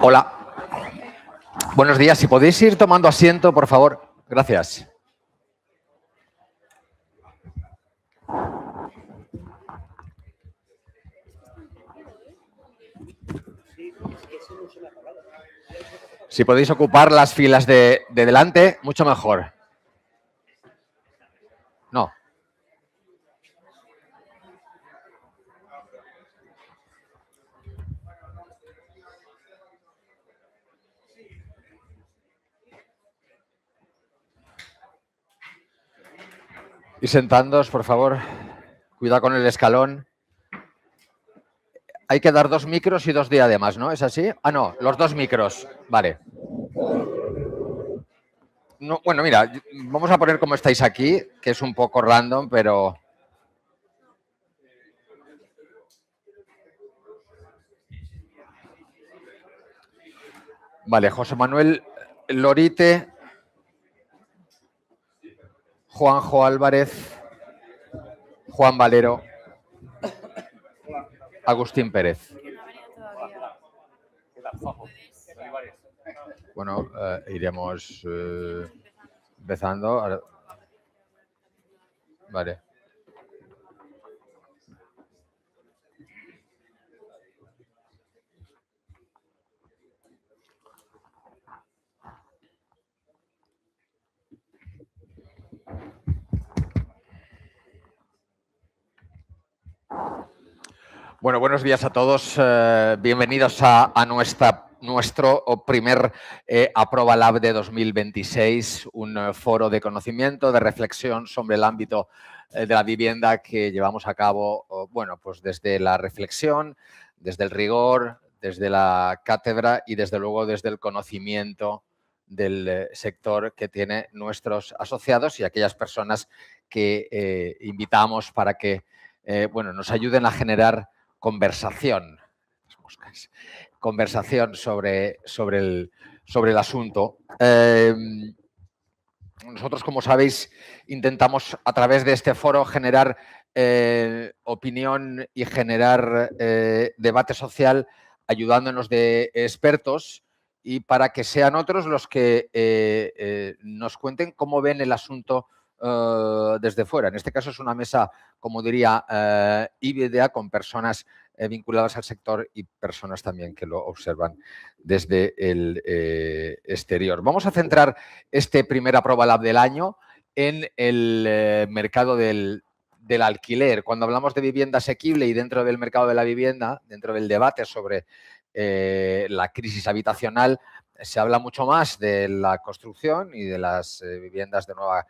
Hola. Buenos días. Si podéis ir tomando asiento, por favor. Gracias. Si podéis ocupar las filas de delante, mucho mejor. No. Y sentándoos, por favor. Cuidado con el escalón. Hay que dar 2 micros y 2 diademas, ¿no? ¿Es así? Ah, no, los 2 micros. Vale. No, bueno, mira, vamos a poner como estáis aquí, que es un poco random, pero... Vale, José Manuel Lorite, Juanjo Álvarez, Juan Valero, Agustín Pérez. Bueno, iremos empezando. Vale. Bueno, buenos días a todos. Bienvenidos a nuestro primer Aproba Lab de 2026, un foro de conocimiento, de reflexión sobre el ámbito de la vivienda que llevamos a cabo, bueno, pues desde la reflexión, desde el rigor, desde la cátedra y desde luego desde el conocimiento del sector que tiene nuestros asociados y aquellas personas que invitamos para que bueno, nos ayuden a generar conversación sobre el asunto. Nosotros, como sabéis, intentamos a través de este foro generar opinión y generar debate social ayudándonos de expertos y para que sean otros los que nos cuenten cómo ven el asunto desde fuera. En este caso es una mesa, como diría, híbrida con personas vinculadas al sector y personas también que lo observan desde el exterior. Vamos a centrar este primer Aproba Lab del año en el mercado del alquiler. Cuando hablamos de vivienda asequible y dentro del mercado de la vivienda, dentro del debate sobre la crisis habitacional, se habla mucho más de la construcción y de las viviendas de nueva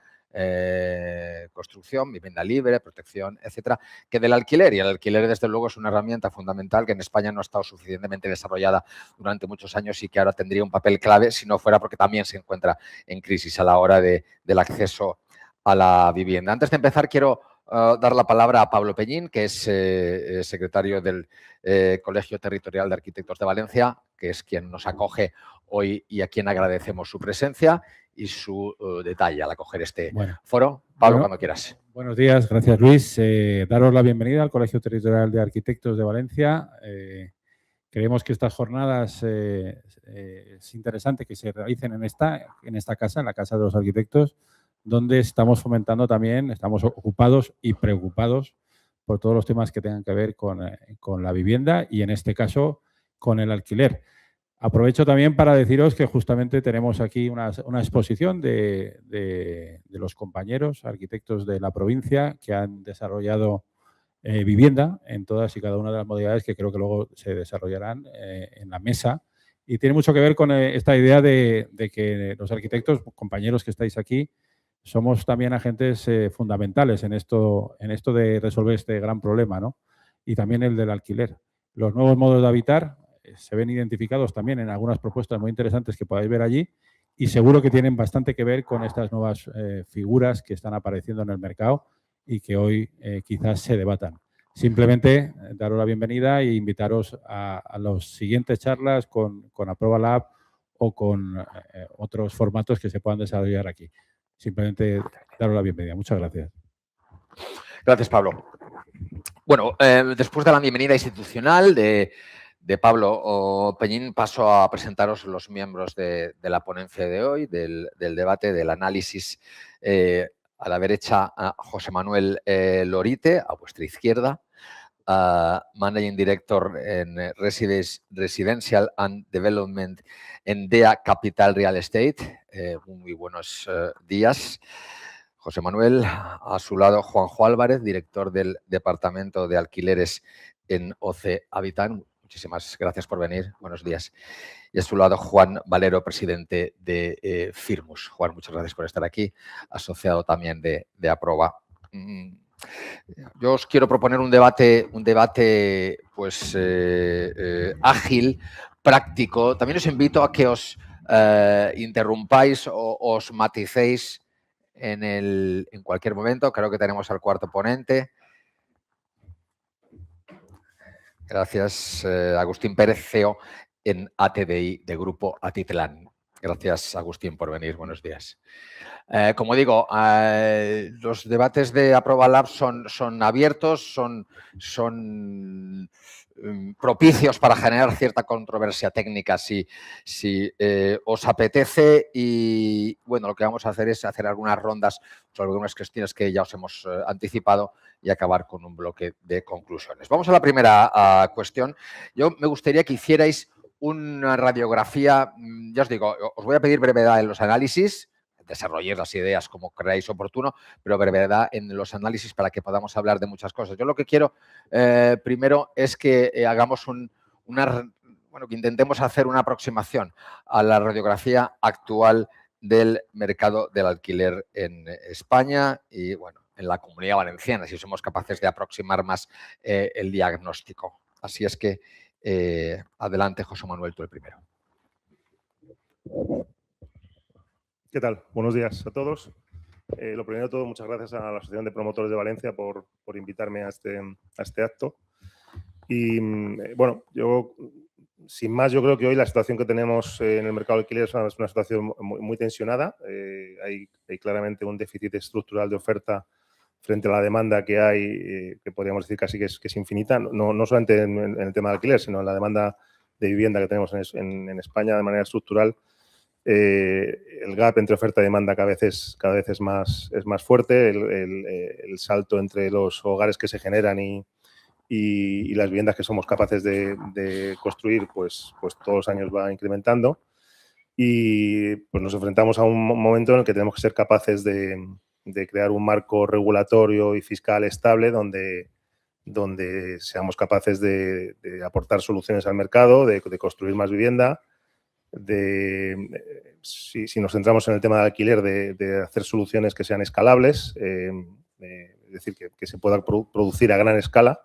construcción, vivienda libre, protección, etcétera, que del alquiler. Y el alquiler, desde luego, es una herramienta fundamental que en España no ha estado suficientemente desarrollada durante muchos años y que ahora tendría un papel clave si no fuera porque también se encuentra en crisis a la hora del acceso a la vivienda. Antes de empezar, quiero dar la palabra a Pablo Peñín, que es secretario del Colegio Territorial de Arquitectos de Valencia, que es quien nos acoge hoy y a quien agradecemos su presencia y su detalle al acoger este foro. Pablo, cuando quieras. Buenos días, gracias Luis. Daros la bienvenida al Colegio Territorial de Arquitectos de Valencia. Creemos que estas jornadas es interesante que se realicen en esta casa, en la Casa de los Arquitectos, donde estamos fomentando también, estamos ocupados y preocupados por todos los temas que tengan que ver con la vivienda y, en este caso, con el alquiler. Aprovecho también para deciros que justamente tenemos aquí una exposición de los compañeros arquitectos de la provincia que han desarrollado vivienda en todas y cada una de las modalidades que creo que luego se desarrollarán en la mesa. Y tiene mucho que ver con esta idea de que los arquitectos, compañeros que estáis aquí, somos también agentes fundamentales en esto de resolver este gran problema, ¿no? Y también el del alquiler. Los nuevos modos de habitar se ven identificados también en algunas propuestas muy interesantes que podáis ver allí y seguro que tienen bastante que ver con estas nuevas figuras que están apareciendo en el mercado y que hoy quizás se debatan. Simplemente daros la bienvenida e invitaros a las siguientes charlas con Aproba Lab o con otros formatos que se puedan desarrollar aquí. Simplemente daros la bienvenida. Muchas gracias. Gracias, Pablo. Bueno, después de la bienvenida institucional de Pablo Peñín, paso a presentaros los miembros de la ponencia de hoy, del debate, del análisis. A la derecha, a José Manuel Lorite, a vuestra izquierda, Managing Director en Residential and Development en DEA Capital Real Estate. Muy buenos días. José Manuel, a su lado Juanjo Álvarez, director del Departamento de Alquileres en OC Habitat. Muchísimas gracias por venir. Buenos días. Y a su lado Juan Valero, presidente de Firmus. Juan, muchas gracias por estar aquí, asociado también de Aproba. Yo os quiero proponer un debate pues, ágil, práctico. También os invito a que os interrumpáis o os maticéis en cualquier momento. Creo que tenemos al cuarto ponente. Gracias, Agustín Pérez, CEO en ATDI de Grupo Atitlán. Gracias, Agustín, por venir. Buenos días. Como digo, los debates de Aproba Lab son abiertos, son propicios para generar cierta controversia técnica si os apetece. Y bueno, lo que vamos a hacer es hacer algunas rondas sobre algunas cuestiones que ya os hemos anticipado y acabar con un bloque de conclusiones. Vamos a la primera cuestión. Yo me gustaría que hicierais una radiografía. Ya os digo, os voy a pedir brevedad en los análisis, desarrolléis las ideas como creáis oportuno, pero brevedad en los análisis para que podamos hablar de muchas cosas. Yo lo que quiero primero es que hagamos que intentemos hacer una aproximación a la radiografía actual del mercado del alquiler en España y, bueno, en la Comunidad Valenciana, si somos capaces de aproximar más el diagnóstico. Así es que, adelante, José Manuel, tú el primero. ¿Qué tal? Buenos días a todos. Lo primero de todo, muchas gracias a la Asociación de Promotores de Valencia por invitarme a este acto. Y bueno, yo, sin más, yo creo que hoy la situación que tenemos en el mercado de alquiler es una situación muy tensionada. Hay claramente un déficit estructural de oferta frente a la demanda que hay, que podríamos decir casi que es infinita, no solamente en el tema de alquiler, sino en la demanda de vivienda que tenemos en España de manera estructural. El gap entre oferta y demanda cada vez es más fuerte, el salto entre los hogares que se generan y las viviendas que somos capaces de construir, pues todos los años va incrementando y pues nos enfrentamos a un momento en el que tenemos que ser capaces de crear un marco regulatorio y fiscal estable donde seamos capaces de aportar soluciones al mercado, de construir más vivienda, si nos centramos en el tema del alquiler, de hacer soluciones que sean escalables, es decir, que se pueda producir a gran escala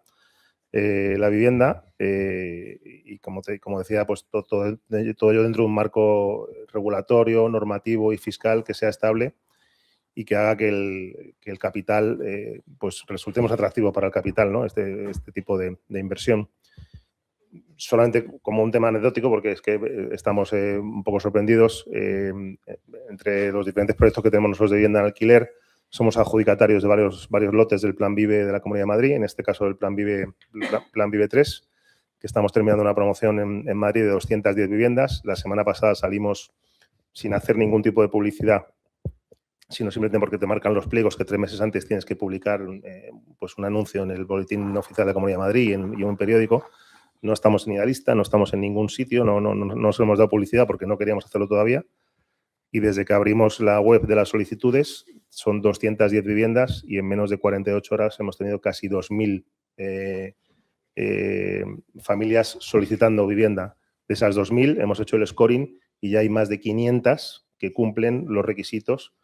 la vivienda y como decía, pues todo ello dentro de un marco regulatorio, normativo y fiscal que sea estable y que haga que el capital pues resultemos atractivo para el capital, ¿no? Este tipo de inversión. Solamente como un tema anecdótico, porque es que estamos un poco sorprendidos. Entre los diferentes proyectos que tenemos nosotros de vivienda en alquiler, somos adjudicatarios de varios lotes del Plan Vive de la Comunidad de Madrid, en este caso del Plan Vive 3, que estamos terminando una promoción en Madrid de 210 viviendas. La semana pasada salimos sin hacer ningún tipo de publicidad, sino simplemente porque te marcan los pliegos que 3 meses antes tienes que publicar pues un anuncio en el Boletín Oficial de la Comunidad de Madrid y en un periódico. No estamos en Idealista, no estamos en ningún sitio, no nos hemos dado publicidad porque no queríamos hacerlo todavía. Y desde que abrimos la web de las solicitudes, son 210 viviendas y en menos de 48 horas hemos tenido casi 2.000 familias solicitando vivienda. De esas 2.000 hemos hecho el scoring y ya hay más de 500 que cumplen los requisitos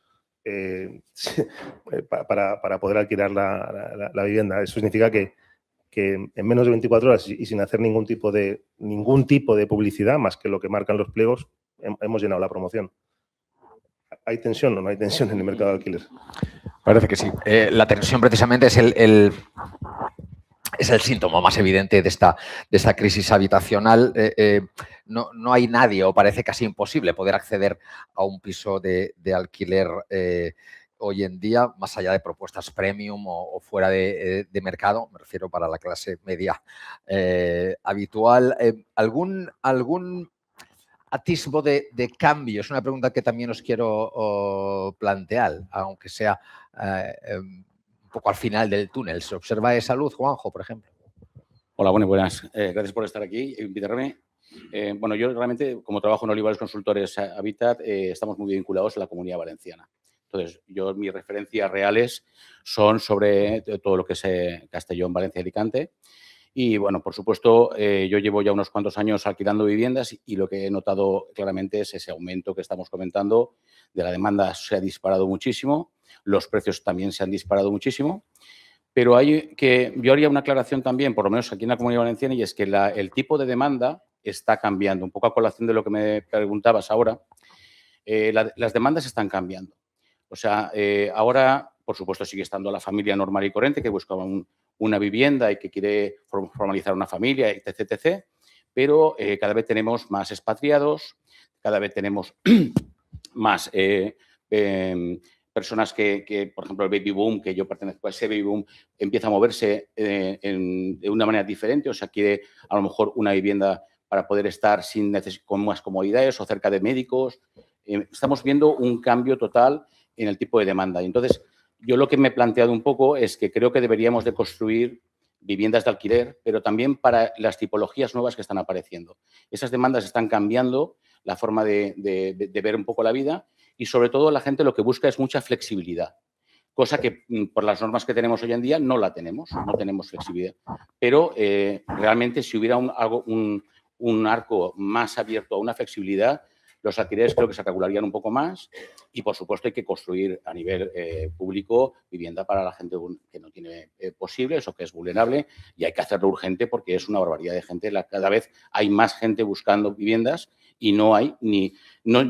para poder alquilar la vivienda. Eso significa que en menos de 24 horas y sin hacer ningún tipo de publicidad, más que lo que marcan los pliegos, hemos llenado la promoción. ¿Hay tensión o no hay tensión en el mercado de alquiler? Parece que sí. La tensión precisamente es el síntoma más evidente de esta crisis habitacional. No hay nadie, o parece casi imposible, poder acceder a un piso de alquiler hoy en día, más allá de propuestas premium o fuera de mercado, me refiero para la clase media habitual. ¿Algún atisbo de cambio? Es una pregunta que también os quiero plantear, aunque sea un poco al final del túnel. ¿Se observa esa luz, Juanjo, por ejemplo? Hola, buenas. Gracias por estar aquí e invitarme. Bueno, yo realmente, como trabajo en Olivares Consultores Habitat, estamos muy vinculados a la Comunidad Valenciana. Entonces, mis referencias reales son sobre todo lo que es Castellón, Valencia y Alicante. Y, bueno, por supuesto, yo llevo ya unos cuantos años alquilando viviendas y lo que he notado claramente es ese aumento que estamos comentando de la demanda. Se ha disparado muchísimo, los precios también se han disparado muchísimo. Pero yo haría una aclaración también, por lo menos aquí en la Comunidad Valenciana, y es que el tipo de demanda está cambiando. Un poco a colación de lo que me preguntabas ahora, las demandas están cambiando. O sea, ahora, por supuesto, sigue estando la familia normal y corriente que busca una vivienda y que quiere formalizar una familia, etc., etc. Pero cada vez tenemos más expatriados, cada vez tenemos más personas que, por ejemplo, el baby boom, que yo pertenezco a ese baby boom, empieza a moverse de una manera diferente. O sea, quiere a lo mejor una vivienda para poder estar con más comodidades o cerca de médicos. Estamos viendo un cambio total en el tipo de demanda. Y entonces, yo lo que me he planteado un poco es que creo que deberíamos de construir viviendas de alquiler, pero también para las tipologías nuevas que están apareciendo. Esas demandas están cambiando la forma de ver un poco la vida y, sobre todo, la gente lo que busca es mucha flexibilidad, cosa que por las normas que tenemos hoy en día no la tenemos, no tenemos flexibilidad. Pero realmente si hubiera un arco más abierto a una flexibilidad, los alquileres creo que se regularían un poco más y, por supuesto, hay que construir a nivel público vivienda para la gente que no tiene posibles o que es vulnerable y hay que hacerlo urgente porque es una barbaridad de gente. Cada vez hay más gente buscando viviendas y no hay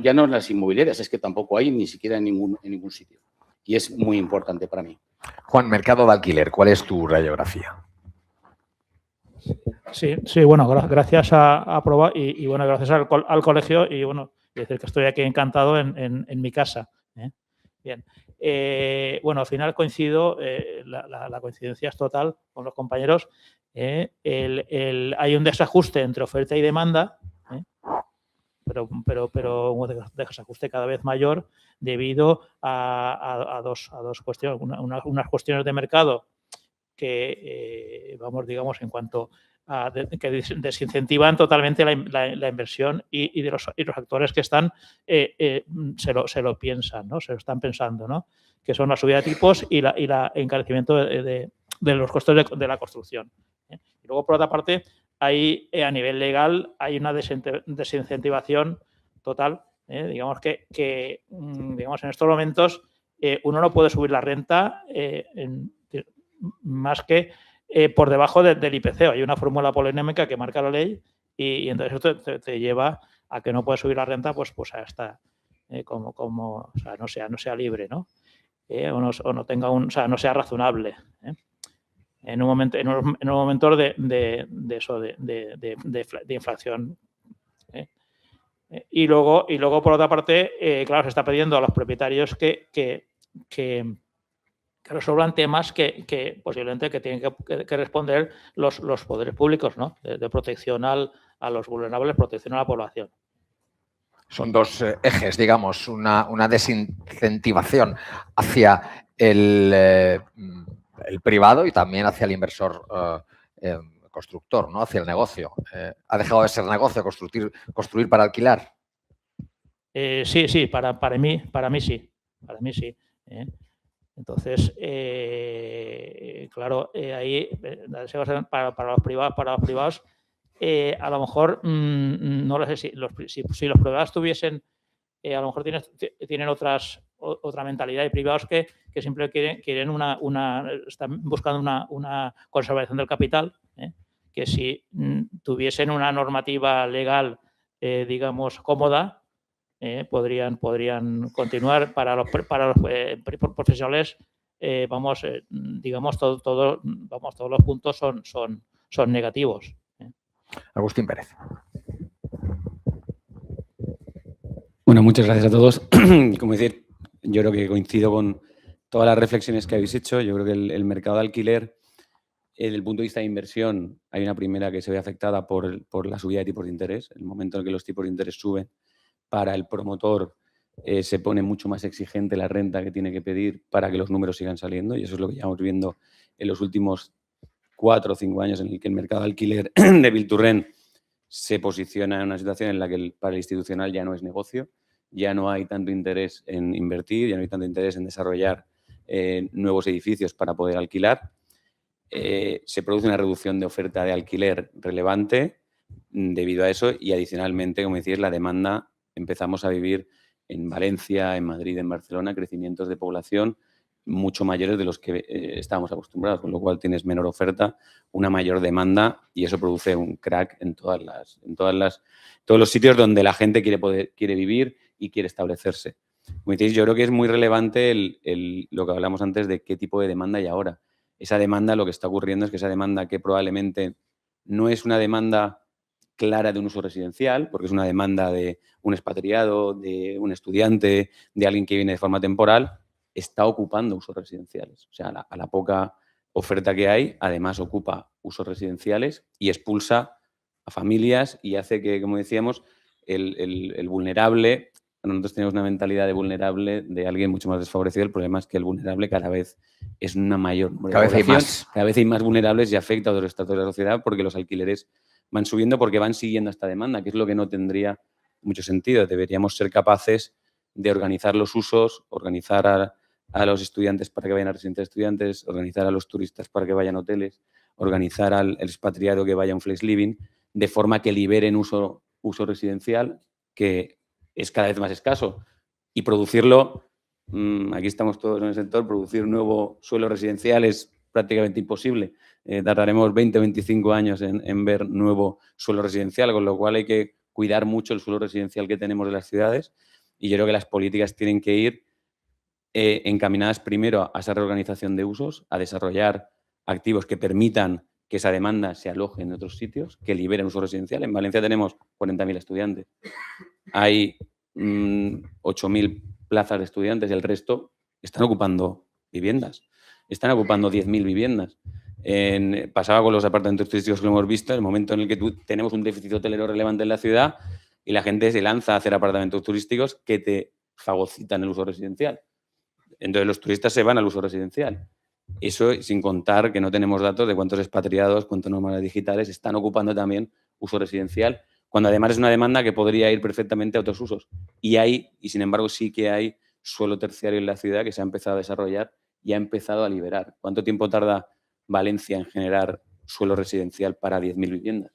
ya no en las inmobiliarias, es que tampoco hay ni siquiera en ningún sitio. Y es muy importante para mí. Juan, mercado de alquiler, ¿cuál es tu radiografía? Sí, bueno, gracias a Proba y bueno, gracias al colegio y bueno, decir que estoy aquí encantado en mi casa. Bien. Bueno, al final coincido, la coincidencia es total con los compañeros. Hay un desajuste entre oferta y demanda, pero un desajuste cada vez mayor debido a dos cuestiones. Unas cuestiones de mercado que, digamos, en cuanto a que desincentivan totalmente la inversión y los actores que están se lo piensan, ¿no? Se lo están pensando, ¿no? Que son la subida de tipos y el encarecimiento de los costos de la construcción. Y luego, por otra parte, hay a nivel legal hay una desincentivación total. Digamos que digamos, en estos momentos uno no puede subir la renta más que por debajo del IPC. Hay una fórmula polinómica que marca la ley y entonces eso te lleva a que no puedes subir la renta pues hasta o sea, no sea libre, ¿no? O no tenga o sea, no sea razonable. En un momento de inflación. Y luego por otra parte, claro, se está pidiendo a los propietarios que resuelvan temas que posiblemente que tienen que responder los poderes públicos, ¿no? De protección a los vulnerables, protección a la población. Son dos ejes, digamos, una desincentivación hacia el privado y también hacia el inversor constructor, ¿no? Hacia el negocio. ¿Ha dejado de ser negocio construir para alquilar? Sí, para mí sí. Para mí sí. Entonces, claro, ahí para los privados, a lo mejor, no lo sé si los privados tuviesen, a lo mejor tienen otra mentalidad de privados que siempre quieren están buscando una conservación del capital, que si tuviesen una normativa legal, digamos, cómoda, podrían continuar para los profesionales, digamos, todos los puntos son negativos. Agustín Pérez. Bueno, muchas gracias a todos. Como decir, yo creo que coincido todas las reflexiones que habéis hecho. Yo creo que el mercado de alquiler, desde el punto de vista de inversión, hay una primera que se ve afectada por la subida de tipos de interés. El momento en que los tipos de interés suben, para el promotor se pone mucho más exigente la renta que tiene que pedir para que los números sigan saliendo, y eso es lo que llevamos viendo en los últimos 4 o 5 años, en el que el mercado de alquiler de Build to Rent se posiciona en una situación en la que para el institucional ya no es negocio, ya no hay tanto interés en invertir, ya no hay tanto interés en desarrollar nuevos edificios para poder alquilar. Se produce una reducción de oferta de alquiler relevante debido a eso, y adicionalmente, como decís, la demanda, empezamos a vivir en Valencia, en Madrid, en Barcelona, crecimientos de población mucho mayores de los que estábamos acostumbrados, con lo cual tienes menor oferta, una mayor demanda, y eso produce un crack en todos los sitios donde la gente quiere vivir y quiere establecerse. Como decís, yo creo que es muy relevante lo que hablamos antes de qué tipo de demanda hay ahora. Esa demanda, lo que está ocurriendo es que esa demanda, que probablemente no es una demanda clara de un uso residencial, porque es una demanda de un expatriado, de un estudiante, de alguien que viene de forma temporal, está ocupando usos residenciales. O sea, a la poca oferta que hay, además ocupa usos residenciales y expulsa a familias y hace que, como decíamos, el vulnerable, nosotros tenemos una mentalidad de vulnerable, de alguien mucho más desfavorecido. El problema es que el vulnerable cada vez es una mayor. Cada vez hay más. Cada vez hay más vulnerables y afecta a otros estratos de la sociedad, porque los alquileres van subiendo, porque van siguiendo esta demanda, que es lo que no tendría mucho sentido. Deberíamos ser capaces de organizar los usos, organizar a los estudiantes para que vayan a residencias de estudiantes, organizar a los turistas para que vayan a hoteles, organizar al expatriado que vaya a un flex living, de forma que liberen uso residencial, que es cada vez más escaso, y producirlo, aquí estamos todos en el sector, producir nuevo suelo residencial es prácticamente imposible. Tardaremos 20 o 25 años en ver nuevo suelo residencial, con lo cual hay que cuidar mucho el suelo residencial que tenemos en las ciudades, y yo creo que las políticas tienen que ir encaminadas primero a esa reorganización de usos, a desarrollar activos que permitan que esa demanda se aloje en otros sitios, que liberen uso residencial. En Valencia tenemos 40.000 estudiantes. Hay 8.000 plazas de estudiantes y el resto están ocupando viviendas. Están ocupando 10.000 viviendas. Pasaba con los apartamentos turísticos que lo hemos visto, el momento en el que tenemos un déficit hotelero relevante en la ciudad y la gente se lanza a hacer apartamentos turísticos que te fagocitan el uso residencial. Entonces los turistas se van al uso residencial. Eso sin contar que no tenemos datos de cuántos expatriados, cuántos nómadas digitales están ocupando también uso residencial, cuando además es una demanda que podría ir perfectamente a otros usos. Y sin embargo sí que hay suelo terciario en la ciudad que se ha empezado a desarrollar y ha empezado a liberar. ¿Cuánto tiempo tarda Valencia en generar suelo residencial para 10.000 viviendas?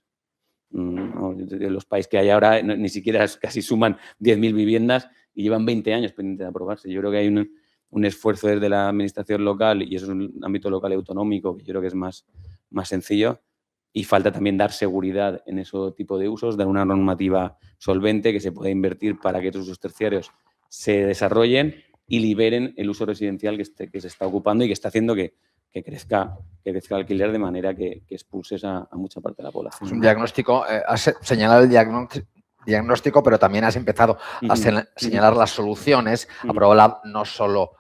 Los países que hay ahora ni siquiera casi suman 10.000 viviendas y llevan 20 años pendientes de aprobarse. Yo creo que hay un esfuerzo desde la administración local, y eso es un ámbito local y autonómico, que yo creo que es más sencillo, y falta también dar seguridad en ese tipo de usos, dar una normativa solvente que se pueda invertir para que esos usos terciarios se desarrollen y liberen el uso residencial que se está ocupando y que está haciendo que crezca el alquiler de manera que expulses a mucha parte de la población. Es un diagnóstico, has señalado el diagnóstico, pero también has empezado a señalar las soluciones. Aprobalab no solo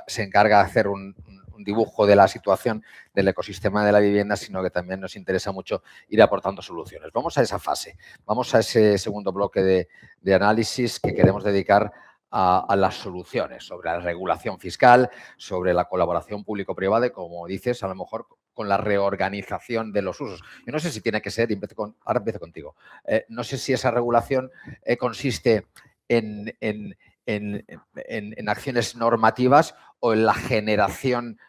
se encarga de hacer un dibujo de la situación del ecosistema de la vivienda, sino que también nos interesa mucho ir aportando soluciones. Vamos a esa fase, vamos a ese segundo bloque de análisis que queremos dedicar a las soluciones sobre la regulación fiscal, sobre la colaboración público-privada y, como dices, a lo mejor con la reorganización de los usos. Yo no sé si tiene que ser, ahora empiezo contigo, no sé si esa regulación consiste en acciones normativas o en la generación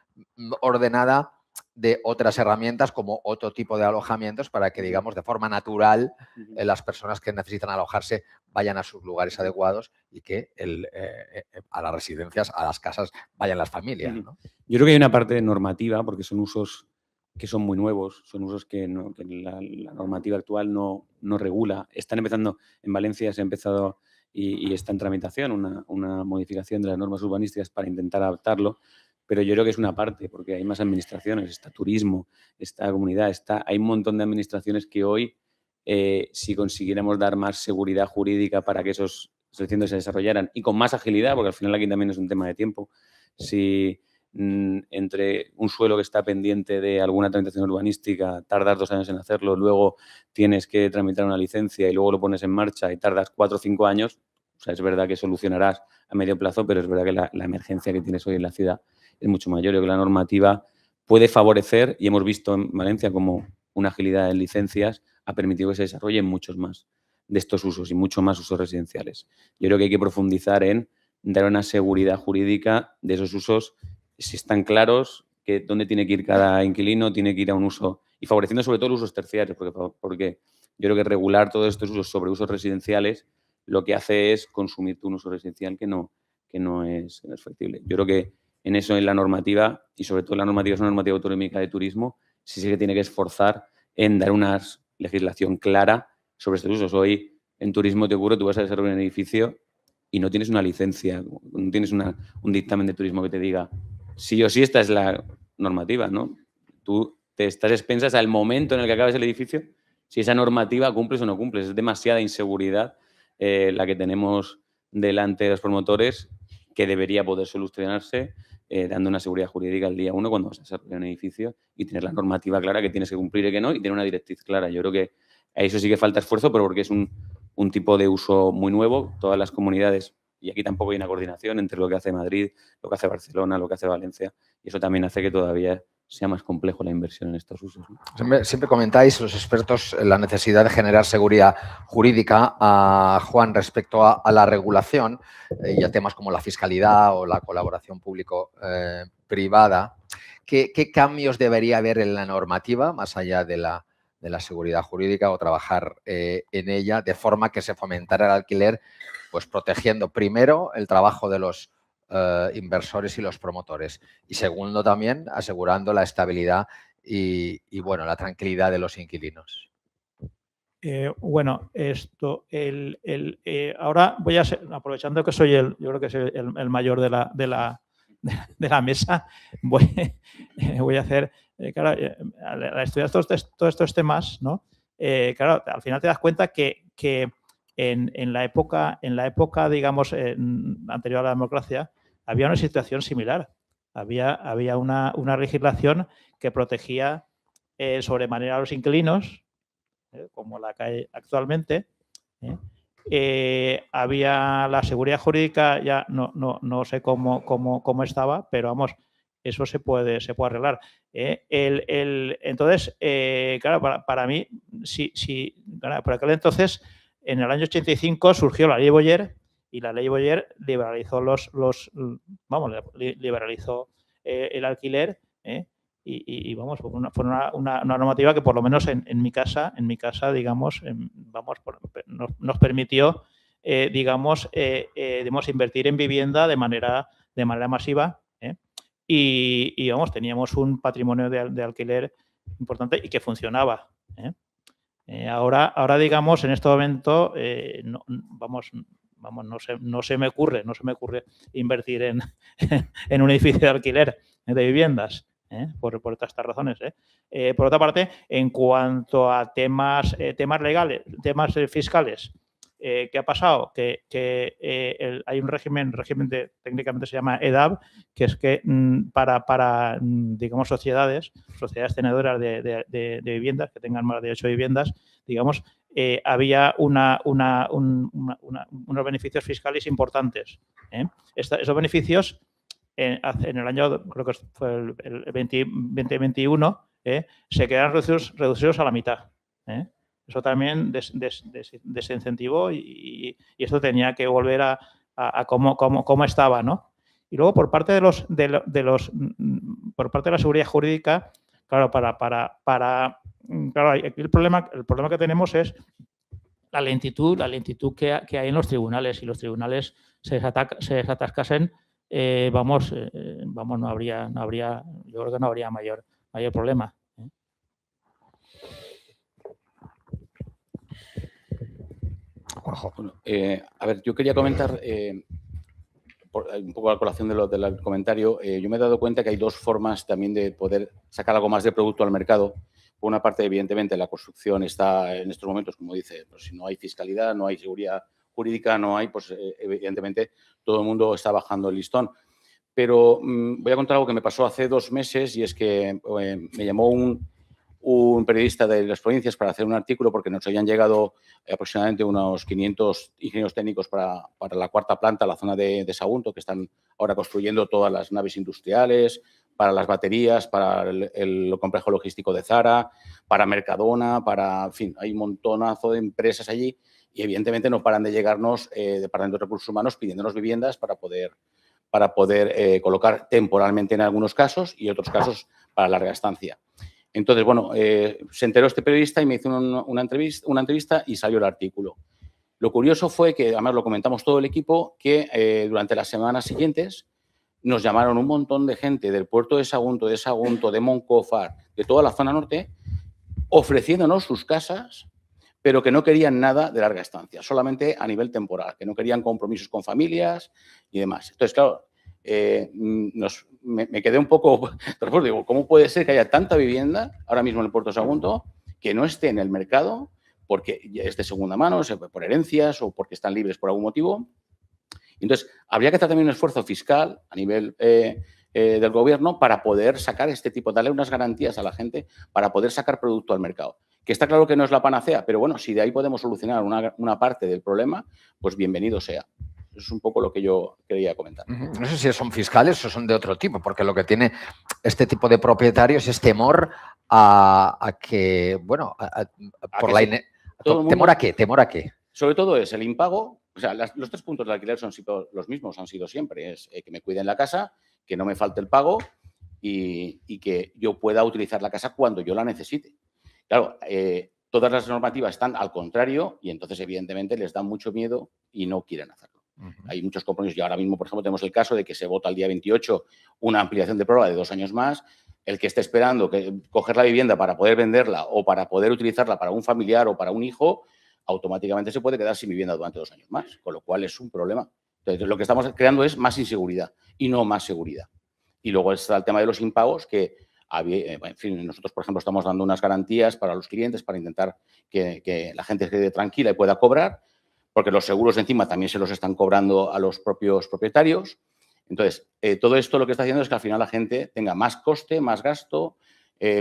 ordenada de otras herramientas como otro tipo de alojamientos para que, digamos, de forma natural las personas que necesitan alojarse vayan a sus lugares adecuados y que a las residencias, a las casas, vayan las familias, ¿no? Yo creo que hay una parte normativa, porque son usos que son muy nuevos, son usos que la normativa actual no regula. Están empezando, en Valencia se ha empezado y está en tramitación una modificación de las normas urbanísticas para intentar adaptarlo, pero yo creo que es una parte, porque hay más administraciones, está turismo, está comunidad, hay un montón de administraciones que hoy, si consiguiéramos dar más seguridad jurídica para que esos centros se desarrollaran y con más agilidad, porque al final aquí también es un tema de tiempo, Si entre un suelo que está pendiente de alguna tramitación urbanística, tardas 2 años en hacerlo, luego tienes que tramitar una licencia y luego lo pones en marcha y tardas 4 o 5 años, o sea, es verdad que solucionarás a medio plazo, pero es verdad que la emergencia que tienes hoy en la ciudad es mucho mayor. Yo creo que la normativa puede favorecer, y hemos visto en Valencia como una agilidad en licencias ha permitido que se desarrollen muchos más de estos usos y mucho más usos residenciales. Yo creo que hay que profundizar en dar una seguridad jurídica de esos usos, si están claros, que dónde tiene que ir cada inquilino, tiene que ir a un uso, y favoreciendo sobre todo los usos terciarios, porque yo creo que regular todos estos usos sobre usos residenciales lo que hace es consumirte un uso residencial que no es factible. Yo creo que en eso, en la normativa, y sobre todo la normativa es una normativa autonómica de turismo, sí que tiene que esforzar en dar una legislación clara sobre estos usos. Hoy, en turismo te ocurre, tú vas a desarrollar un edificio y no tienes una licencia, no tienes un dictamen de turismo que te diga sí o sí esta es la normativa, ¿no? Tú te estás expensas al momento en el que acabas el edificio si esa normativa cumples o no cumples. Es demasiada inseguridad la que tenemos delante de los promotores, que debería poder solucionarse dando una seguridad jurídica el día 1 cuando vas a desarrollar un edificio y tener la normativa clara que tienes que cumplir y que no, y tener una directriz clara. Yo creo que a eso sí que falta esfuerzo, pero porque es un tipo de uso muy nuevo. Todas las comunidades, y aquí tampoco hay una coordinación entre lo que hace Madrid, lo que hace Barcelona, lo que hace Valencia, y eso también hace que todavía sea más complejo la inversión en estos usos, ¿no? Siempre comentáis, los expertos, la necesidad de generar seguridad jurídica, Juan, respecto a la regulación y a temas como la fiscalidad o la colaboración público-privada. ¿Qué cambios debería haber en la normativa, más allá de la seguridad jurídica, o trabajar en ella de forma que se fomentara el alquiler, pues protegiendo primero el trabajo de los inversores y los promotores, y segundo también asegurando la estabilidad y bueno, la tranquilidad de los inquilinos? Bueno, ahora voy a ser, aprovechando que soy yo creo que soy el mayor de la mesa, voy a hacer, claro, al estudiar todos estos temas, ¿no? Claro, al final te das cuenta que en la época, digamos, anterior a la democracia, había una situación similar. Había una legislación que protegía sobremanera a los inquilinos, como la que hay actualmente. Había la seguridad jurídica, ya no sé cómo estaba, pero vamos, eso se puede arreglar. Entonces, claro, para mí, claro, por aquel entonces, en el año 85 surgió la Ley Boyer, y la Ley Boyer liberalizó liberalizó el alquiler, y vamos, fue una normativa que por lo menos en mi casa, digamos, nos permitió, digamos, invertir en vivienda de manera masiva, y vamos, teníamos un patrimonio de alquiler importante y que funcionaba. Ahora, digamos, en este momento, no se me ocurre invertir en un edificio de alquiler de viviendas. Por todas estas razones. Por otra parte, en cuanto a temas legales, temas fiscales, ¿qué ha pasado? Que hay un régimen técnicamente se llama EDAB, que es que para digamos, sociedades tenedoras de viviendas, que tengan más de 8 viviendas, digamos, había unos beneficios fiscales importantes. Esos beneficios, en el año, creo que fue el 2021, se quedaron reducidos a la mitad. Eso también desincentivó, y esto tenía que volver a cómo estaba, ¿no? Y luego, por parte por parte de la seguridad jurídica, claro, claro, aquí el problema que tenemos es la lentitud que hay en los tribunales, y los tribunales se desatascasen. No habría, yo creo que no habría mayor problema. Bueno, a ver, yo quería comentar un poco a la colación del comentario. Yo me he dado cuenta que hay dos formas también de poder sacar algo más de producto al mercado. Por una parte, evidentemente, la construcción está en estos momentos, como dice, pues si no hay fiscalidad, no hay seguridad jurídica, no hay, pues evidentemente todo el mundo está bajando el listón. pero voy a contar algo que me pasó hace 2 meses y es que me llamó un periodista de las provincias para hacer un artículo porque nos habían llegado aproximadamente unos 500 ingenieros técnicos para la 4ª planta, la zona de Sagunto, que están ahora construyendo todas las naves industriales, para las baterías, para el complejo logístico de Zara, para Mercadona, en fin, hay un montonazo de empresas allí y evidentemente no paran de llegarnos Departamento de Recursos Humanos pidiéndonos viviendas para poder colocar temporalmente en algunos casos y otros casos para larga estancia. Entonces, bueno, se enteró este periodista y me hizo una entrevista y salió el artículo. Lo curioso fue que, además lo comentamos todo el equipo, que durante las semanas siguientes nos llamaron un montón de gente del puerto de Sagunto, de Moncófar, de toda la zona norte, ofreciéndonos sus casas, pero que no querían nada de larga estancia, solamente a nivel temporal, que no querían compromisos con familias y demás. Entonces, claro, me quedé un poco, pero digo, ¿cómo puede ser que haya tanta vivienda ahora mismo en el puerto de Sagunto que no esté en el mercado porque es de segunda mano, por herencias o porque están libres por algún motivo? Entonces, habría que hacer también un esfuerzo fiscal a nivel del gobierno para poder sacar este tipo, darle unas garantías a la gente para poder sacar producto al mercado. Que está claro que no es la panacea, pero bueno, si de ahí podemos solucionar una parte del problema, pues bienvenido sea. Eso es un poco lo que yo quería comentar. No sé si son fiscales o son de otro tipo, porque lo que tiene este tipo de propietarios es temor a que, bueno, ¿temor a qué? ¿Temor a qué? Sobre todo es el impago. O sea, los 3 puntos de alquiler son los mismos, han sido siempre. Es que me cuiden la casa, que no me falte el pago y que yo pueda utilizar la casa cuando yo la necesite. Claro, todas las normativas están al contrario y entonces, evidentemente, les da mucho miedo y no quieren hacerlo. Hay muchos compromisos y ahora mismo, por ejemplo, tenemos el caso de que se vota el día 28 una ampliación de prórroga de 2 años más. El que esté esperando coger la vivienda para poder venderla o para poder utilizarla para un familiar o para un hijo, automáticamente se puede quedar sin vivienda durante 2 años más, con lo cual es un problema. Entonces, lo que estamos creando es más inseguridad y no más seguridad. Y luego está el tema de los impagos, que, en fin, nosotros, por ejemplo, estamos dando unas garantías para los clientes para intentar que la gente quede tranquila y pueda cobrar, porque los seguros encima también se los están cobrando a los propios propietarios. Entonces, todo esto lo que está haciendo es que al final la gente tenga más coste, más gasto.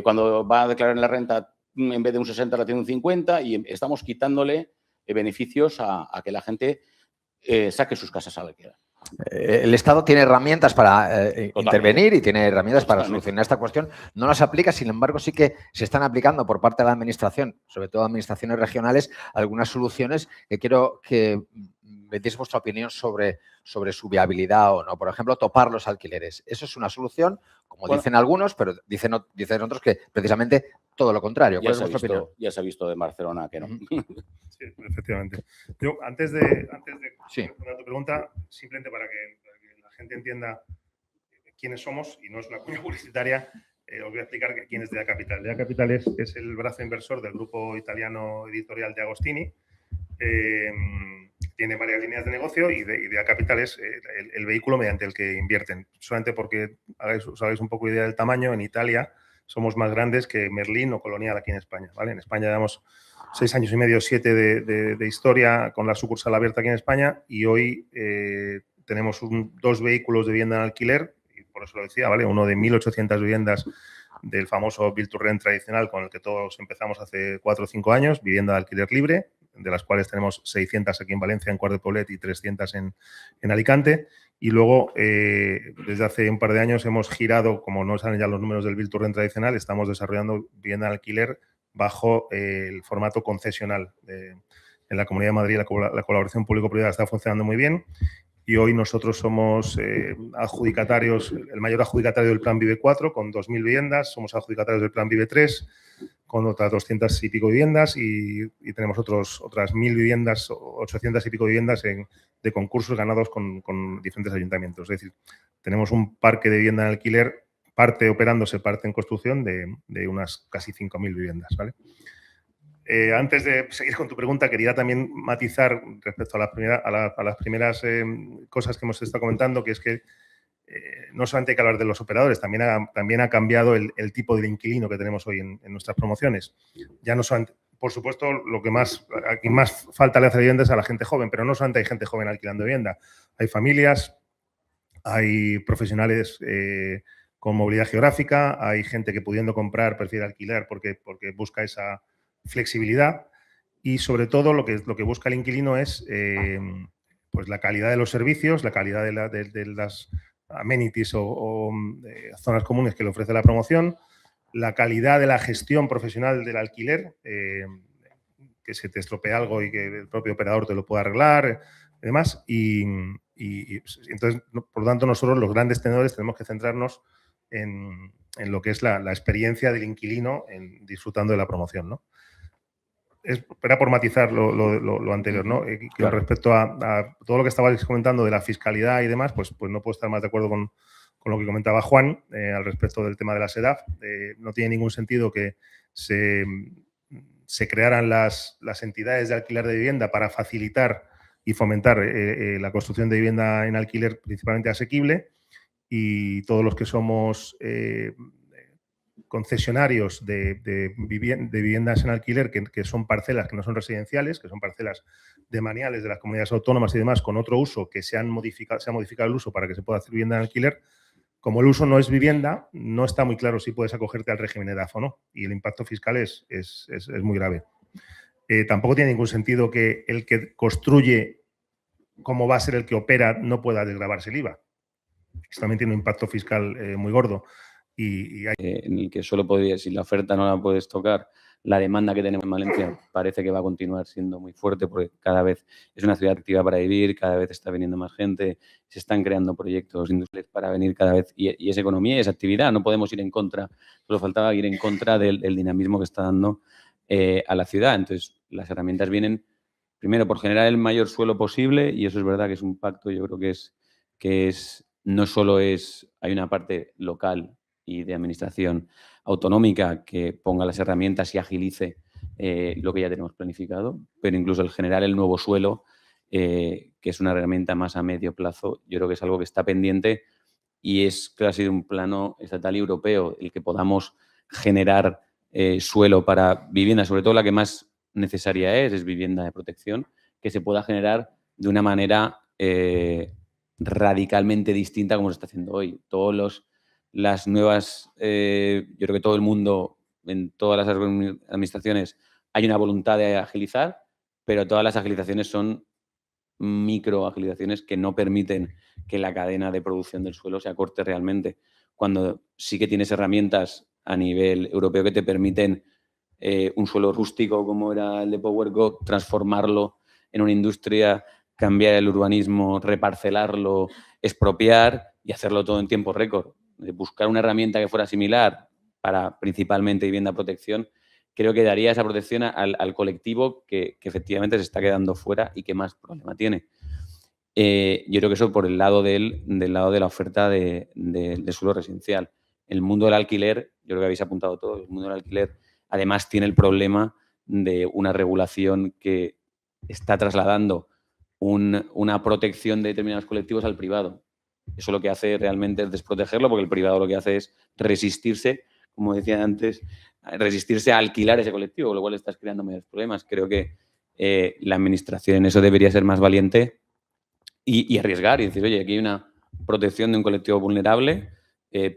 Cuando va a declarar en la renta, en vez de un 60, la tiene un 50 y estamos quitándole beneficios a que la gente saque sus casas al alquiler. El Estado tiene herramientas para intervenir y tiene herramientas para solucionar esta cuestión. No las aplica, sin embargo, sí que se están aplicando por parte de la Administración, sobre todo administraciones regionales, algunas soluciones que quiero que me deis vuestra opinión sobre su viabilidad o no. Por ejemplo, topar los alquileres. Eso es una solución, como dicen algunos, pero dicen otros que precisamente todo lo contrario. ¿Cuál es vuestra opinión? Ya se ha visto de Barcelona que no. Sí, efectivamente. Yo, antes de responder tu pregunta, simplemente para que la gente entienda quiénes somos, y no es una cuña publicitaria, os voy a explicar quién es DEA Capital. DEA Capital es el brazo inversor del grupo italiano editorial de Agostini. Tiene varias líneas de negocio y DEA Capital es el vehículo mediante el que invierten. Solamente porque os hagáis un poco idea del tamaño, en Italia somos más grandes que Merlin o Colonial aquí en España, ¿vale? En España llevamos 6 años y medio, 7 de historia con la sucursal abierta aquí en España y hoy tenemos 2 vehículos de vivienda en alquiler, y por eso lo decía, ¿vale? Uno de 1.800 viviendas del famoso Build to Rent tradicional con el que todos empezamos hace 4 o 5 años, vivienda de alquiler libre, de las cuales tenemos 600 aquí en Valencia, en Quart de Poblet, y 300 en Alicante. Y luego, desde hace un par de años hemos girado, como no salen ya los números del Build to Rent tradicional, estamos desarrollando vivienda en alquiler bajo el formato concesional. En la Comunidad de Madrid la colaboración público-privada está funcionando muy bien y hoy nosotros somos adjudicatarios, el mayor adjudicatario del Plan Vive 4 con 2.000 viviendas, somos adjudicatarios del Plan Vive 3 con otras 200 y pico viviendas y tenemos otras 1.000 viviendas, 800 y pico viviendas de concursos ganados con diferentes ayuntamientos. Es decir, tenemos un parque de vivienda en alquiler, parte operándose, parte en construcción, de unas casi 5.000 viviendas, ¿vale? Antes de seguir con tu pregunta, quería también matizar respecto a las primeras cosas que hemos estado comentando, que es que no solamente hay que hablar de los operadores, también ha cambiado el tipo de inquilino que tenemos hoy en nuestras promociones. Ya no solamente, por supuesto, a quien más falta le hace vivienda es a la gente joven, pero no solamente hay gente joven alquilando vivienda, hay familias, hay profesionales con movilidad geográfica, hay gente que pudiendo comprar prefiere alquilar porque busca esa flexibilidad y sobre todo lo que busca el inquilino es pues la calidad de los servicios, la calidad de las amenities o zonas comunes que le ofrece la promoción, la calidad de la gestión profesional del alquiler, que se te estropee algo y que el propio operador te lo pueda arreglar y demás. Y entonces, por lo tanto, nosotros los grandes tenedores tenemos que centrarnos en lo que es la experiencia del inquilino disfrutando de la promoción, ¿no? Era por matizar lo anterior, ¿no? Con respecto a todo lo que estabais comentando de la fiscalidad y demás, pues no puedo estar más de acuerdo con lo que comentaba Juan al respecto del tema de la SEDAF. No tiene ningún sentido que se crearan las entidades de alquiler de vivienda para facilitar y fomentar la construcción de vivienda en alquiler principalmente asequible, y todos los que somos concesionarios de viviendas en alquiler que son parcelas que no son residenciales, que son parcelas demaniales de las comunidades autónomas y demás con otro uso que se ha modificado el uso para que se pueda hacer vivienda en alquiler. Como el uso no es vivienda, no está muy claro si puedes acogerte al régimen EDAF o no, y el impacto fiscal es muy grave. Tampoco tiene ningún sentido que el que construye, como va a ser el que opera, no pueda desgravarse el IVA. Esto también tiene un impacto fiscal muy gordo. En el que solo podías, si la oferta no la puedes tocar, la demanda que tenemos en Valencia parece que va a continuar siendo muy fuerte porque cada vez es una ciudad activa para vivir, cada vez está viniendo más gente, se están creando proyectos industriales para venir cada vez y es economía y es actividad, no podemos ir en contra, solo faltaba ir en contra del dinamismo que está dando a la ciudad. Entonces, las herramientas vienen primero por generar el mayor suelo posible y eso es verdad que es un pacto, yo creo que no solo hay una parte local y de administración autonómica que ponga las herramientas y agilice lo que ya tenemos planificado, pero incluso el generar el nuevo suelo, que es una herramienta más a medio plazo, yo creo que es algo que está pendiente y ha sido un plano estatal y europeo el que podamos generar suelo para vivienda, sobre todo la que más necesaria es vivienda de protección, que se pueda generar de una manera radicalmente distinta como se está haciendo hoy. Las nuevas, yo creo que todo el mundo, en todas las administraciones, hay una voluntad de agilizar, pero todas las agilizaciones son microagilizaciones que no permiten que la cadena de producción del suelo se acorte realmente. Cuando sí que tienes herramientas a nivel europeo que te permiten un suelo rústico como era el de PowerGo, transformarlo en una industria, cambiar el urbanismo, reparcelarlo, expropiar y hacerlo todo en tiempo récord. Buscar una herramienta que fuera similar para principalmente vivienda de protección, creo que daría esa protección al colectivo que efectivamente se está quedando fuera y que más problema tiene. Yo creo que eso por el lado del lado de la oferta de suelo residencial. El mundo del alquiler, yo creo que habéis apuntado todo, el mundo del alquiler además tiene el problema de una regulación que está trasladando una protección de determinados colectivos al privado. Eso lo que hace realmente es desprotegerlo porque el privado lo que hace es resistirse, como decía antes, resistirse a alquilar ese colectivo, con lo cual estás creando mayores problemas. Creo que la administración en eso debería ser más valiente y arriesgar y decir, oye, aquí hay una protección de un colectivo vulnerable,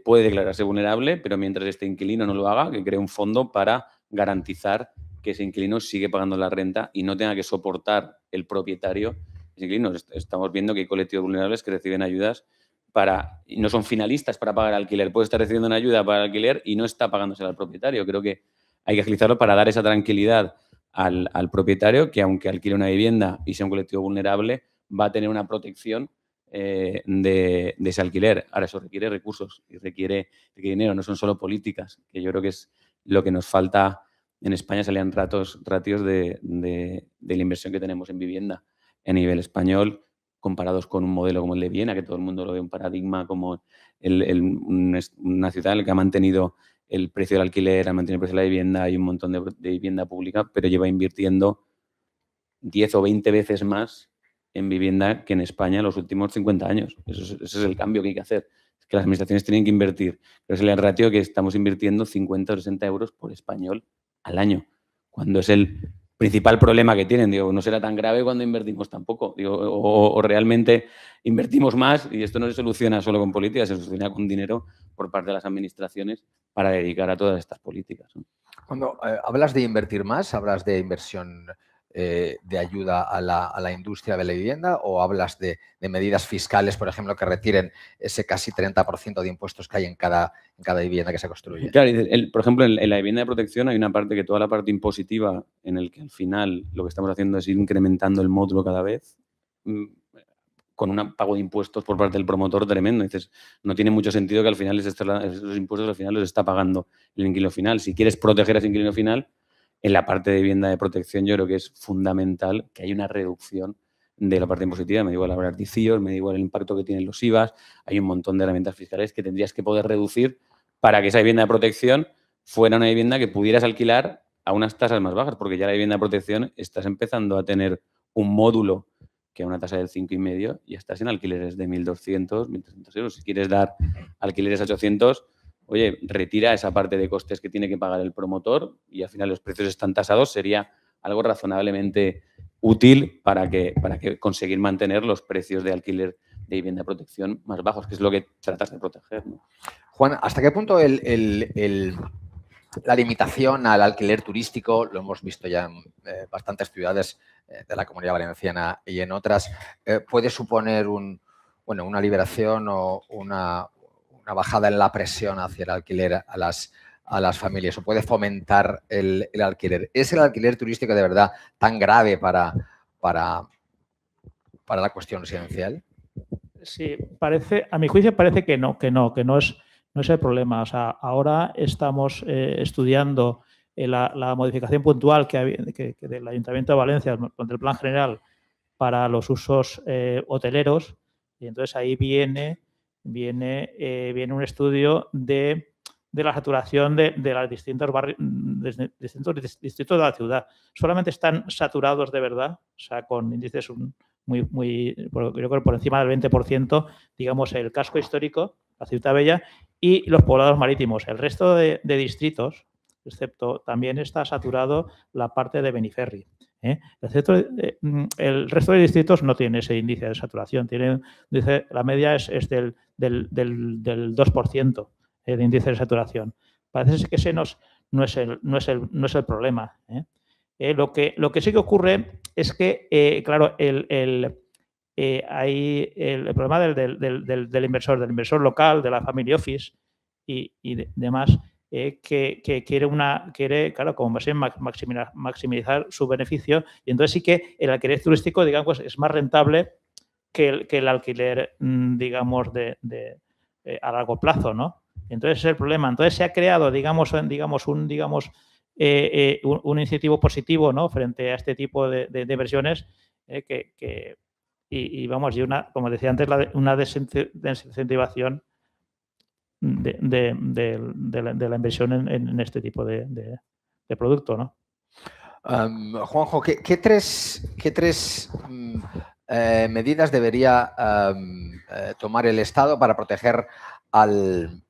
puede declararse vulnerable, pero mientras este inquilino no lo haga, que cree un fondo para garantizar que ese inquilino sigue pagando la renta y no tenga que soportar el propietario ese inquilino. Estamos viendo que hay colectivos vulnerables que reciben ayudas y no son finalistas para pagar alquiler. Puede estar recibiendo una ayuda para alquiler y no está pagándosela al propietario. Creo que hay que agilizarlo para dar esa tranquilidad al propietario, que aunque alquile una vivienda y sea un colectivo vulnerable, va a tener una protección de ese alquiler. Ahora, eso requiere recursos y requiere dinero, no son solo políticas, que yo creo que es lo que nos falta. En España salían ratios de la inversión que tenemos en vivienda a nivel español, comparados con un modelo como el de Viena, que todo el mundo lo ve un paradigma como una ciudad en la que ha mantenido el precio del alquiler, ha mantenido el precio de la vivienda, hay un montón de vivienda pública, pero lleva invirtiendo 10 o 20 veces más en vivienda que en España en los últimos 50 años. Ese es el cambio que hay que hacer. Es que las administraciones tienen que invertir. Pero es el ratio que estamos invirtiendo 50 o 60 euros por español al año, cuando es el principal problema que tienen. Digo, no será tan grave cuando invertimos tan poco. Digo, o realmente invertimos más y esto no se soluciona solo con políticas, se soluciona con dinero por parte de las administraciones para dedicar a todas estas políticas, ¿no? Cuando hablas de invertir más, ¿hablas de inversión de ayuda a la industria de la vivienda o hablas de medidas fiscales, por ejemplo, que retiren ese casi 30% de impuestos que hay en cada vivienda que se construye? Claro, por ejemplo, en la vivienda de protección hay una parte que toda la parte impositiva en el que al final lo que estamos haciendo es ir incrementando el módulo cada vez con un pago de impuestos por parte del promotor tremendo. Dices, no tiene mucho sentido que al final esos impuestos al final los está pagando el inquilino final. Si quieres proteger a ese inquilino final, en la parte de vivienda de protección yo creo que es fundamental que haya una reducción de la parte impositiva. Me da igual hablar de ICIOs, me da igual el impacto que tienen los IVAs. Hay un montón de herramientas fiscales que tendrías que poder reducir para que esa vivienda de protección fuera una vivienda que pudieras alquilar a unas tasas más bajas, porque ya la vivienda de protección estás empezando a tener un módulo que a una tasa del 5,5 y estás en alquileres de 1.200, 1.300 euros. Si quieres dar alquileres a 800, oye, retira esa parte de costes que tiene que pagar el promotor y al final los precios están tasados. Sería algo razonablemente útil para que conseguir mantener los precios de alquiler de vivienda de protección más bajos, que es lo que tratas de proteger, ¿no? Juan, ¿hasta qué punto la limitación al alquiler turístico, lo hemos visto ya en bastantes ciudades de la Comunidad Valenciana y en otras, puede suponer una liberación o una bajada en la presión hacia el alquiler a las familias, o puede fomentar el alquiler? ¿Es el alquiler turístico de verdad tan grave para la cuestión residencial? Sí, a mi juicio parece que no es el problema. O sea, ahora estamos estudiando la modificación puntual que del Ayuntamiento de Valencia, del Plan General para los usos hoteleros, y entonces ahí viene un estudio de la saturación de los distintos barrios, distintos distritos de la ciudad. Solamente están saturados de verdad, o sea, con índices yo creo que por encima del 20%, digamos, el casco histórico, la Ciutat Vella y los poblados marítimos. El resto de distritos, excepto, también está saturado la parte de Beniferri. El resto de distritos no tiene ese índice de saturación. La media es del 2% de índice de saturación. Parece que ese no es el problema. Lo que sí que ocurre es que, claro, hay el problema del inversor local, de la family office y demás, que quiere, claro, como maximizar su beneficio, y entonces sí que el alquiler turístico, digamos, es más rentable que el alquiler, digamos, a largo plazo, ¿no? Entonces ese es el problema. Entonces se ha creado, un incentivo positivo, ¿no?, frente a este tipo de inversiones, como decía antes, una desincentivación de la inversión en este tipo de producto, ¿no? Juanjo, ¿qué tres medidas debería tomar el Estado para proteger al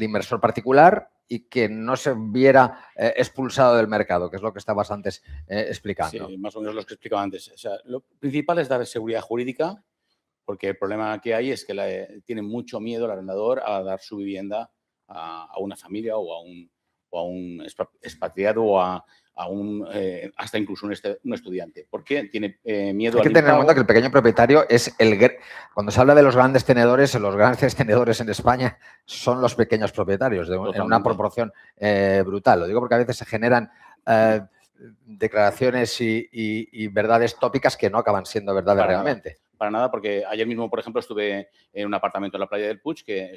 inversor particular y que no se viera expulsado del mercado, que es lo que estabas antes explicando? Sí, más o menos lo que explicaba antes. O sea, lo principal es dar seguridad jurídica, porque el problema que hay es que tiene mucho miedo el arrendador a dar su vivienda a una familia o a un expatriado o hasta incluso un estudiante. ¿Por qué? Tiene miedo. Hay que tener en cuenta que el pequeño propietario es cuando se habla de los grandes tenedores en España son los pequeños propietarios, en una proporción brutal. Lo digo porque a veces se generan declaraciones y verdades tópicas que no acaban siendo verdades realmente. Para nada, porque ayer mismo, por ejemplo, estuve en un apartamento en la playa del Puig que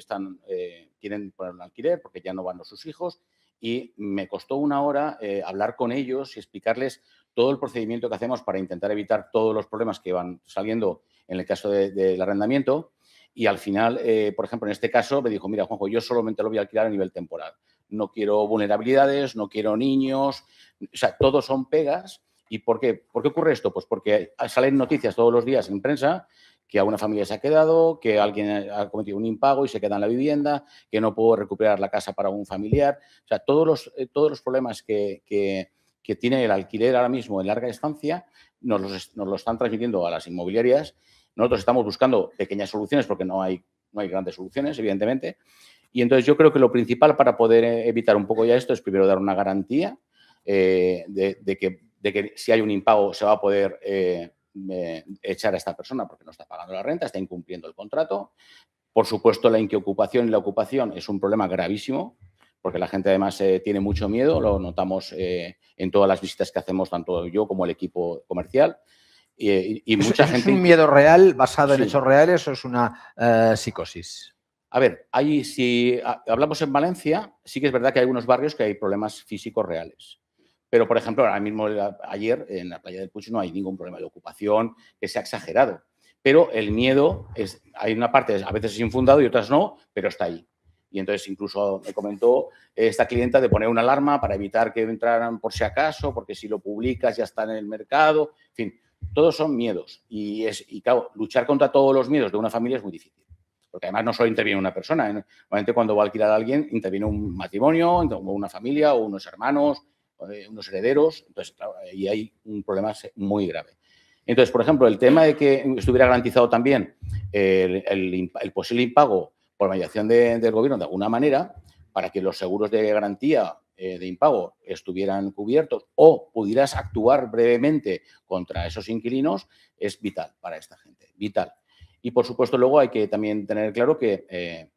tienen por el alquiler porque ya no van sus hijos, y me costó una hora hablar con ellos y explicarles todo el procedimiento que hacemos para intentar evitar todos los problemas que van saliendo en el caso del arrendamiento. Y al final, por ejemplo, en este caso me dijo, mira, Juanjo, yo solamente lo voy a alquilar a nivel temporal. No quiero vulnerabilidades, no quiero niños, o sea, todos son pegas. ¿Y por qué? ¿Por qué ocurre esto? Pues porque salen noticias todos los días en prensa que a una familia se ha quedado, que alguien ha cometido un impago y se queda en la vivienda, que no puedo recuperar la casa para un familiar. O sea, todos los problemas que que tiene el alquiler ahora mismo en larga estancia nos lo están transmitiendo a las inmobiliarias. Nosotros estamos buscando pequeñas soluciones porque no hay grandes soluciones, evidentemente. Y entonces yo creo que lo principal para poder evitar un poco ya esto es primero dar una garantía de que si hay un impago se va a poder echar a esta persona porque no está pagando la renta, está incumpliendo el contrato. Por supuesto, la inquiocupación y la ocupación es un problema gravísimo porque la gente además tiene mucho miedo, lo notamos en todas las visitas que hacemos, tanto yo como el equipo comercial. Y mucha gente... ¿Es un miedo real basado en Sí. hechos reales o es una psicosis? A ver, si hablamos en Valencia, sí que es verdad que hay algunos barrios que hay problemas físicos reales. Pero, por ejemplo, ahora mismo, ayer, en la playa del Puig no hay ningún problema de ocupación que sea exagerado. Pero el miedo, hay una parte, a veces es infundado y otras no, pero está ahí. Y entonces incluso me comentó esta clienta de poner una alarma para evitar que entraran por si acaso, porque si lo publicas ya está en el mercado. En fin, todos son miedos. Y claro, luchar contra todos los miedos de una familia es muy difícil. Porque además no solo interviene una persona. Normalmente cuando va a alquilar a alguien interviene un matrimonio, o una familia, o unos hermanos, unos herederos. Entonces, claro, ahí hay un problema muy grave. Entonces, por ejemplo, el tema de que estuviera garantizado también el posible impago por mediación del gobierno de alguna manera, para que los seguros de garantía de impago estuvieran cubiertos o pudieras actuar brevemente contra esos inquilinos, es vital para esta gente, vital. Y, por supuesto, luego hay que también tener claro que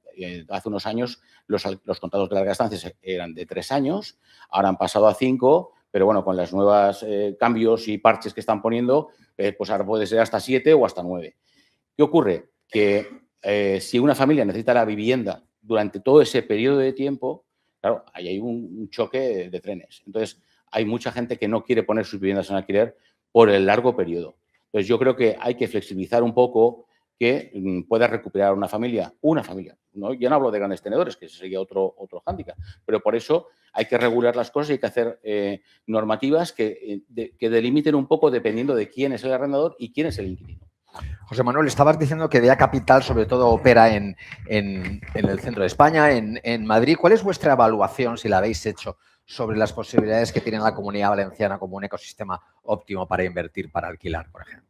hace unos años los contratos de larga estancia eran de 3 años, ahora han pasado a 5, pero bueno, con los nuevos cambios y parches que están poniendo, pues ahora puede ser hasta 7 o hasta 9. ¿Qué ocurre? Que si una familia necesita la vivienda durante todo ese periodo de tiempo, claro, ahí hay un choque de trenes. Entonces, hay mucha gente que no quiere poner sus viviendas en alquiler por el largo periodo. Entonces, yo creo que hay que flexibilizar un poco que pueda recuperar una familia, ¿no? Yo no hablo de grandes tenedores, que ese sería otro hándicap, pero por eso hay que regular las cosas y hay que hacer normativas que delimiten un poco dependiendo de quién es el arrendador y quién es el inquilino. José Manuel, estabas diciendo que DEA Capital sobre todo opera en el centro de España, en Madrid. ¿Cuál es vuestra evaluación, si la habéis hecho, sobre las posibilidades que tiene la Comunidad Valenciana como un ecosistema óptimo para invertir, para alquilar, por ejemplo?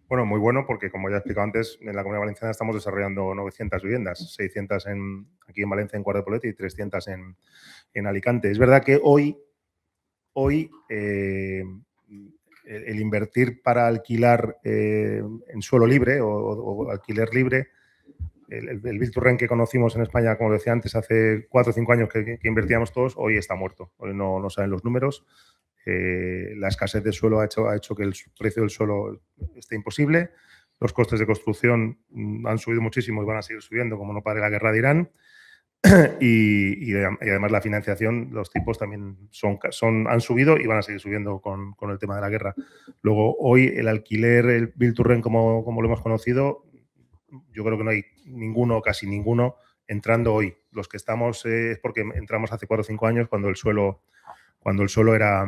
Bueno, muy bueno porque, como ya he explicado antes, en la Comunidad Valenciana estamos desarrollando 900 viviendas, 600 aquí en Valencia, en Cuart-de-Poblet, y 300 en Alicante. Es verdad que hoy el invertir para alquilar en suelo libre o alquiler libre, el Build to Rent que conocimos en España, como decía antes, hace 4 o 5 años que invertíamos todos, hoy está muerto. Hoy no saben los números. La escasez de suelo ha hecho que el precio del suelo esté imposible. Los costes de construcción han subido muchísimo y van a seguir subiendo, como no pare la guerra de Irán. Y además la financiación, los tipos también han subido y van a seguir subiendo con el tema de la guerra. Luego, hoy el alquiler, el Build to Rent, como lo hemos conocido, yo creo que no hay ninguno, casi ninguno, entrando hoy. Los que estamos es porque entramos hace 4 o 5 años cuando el suelo era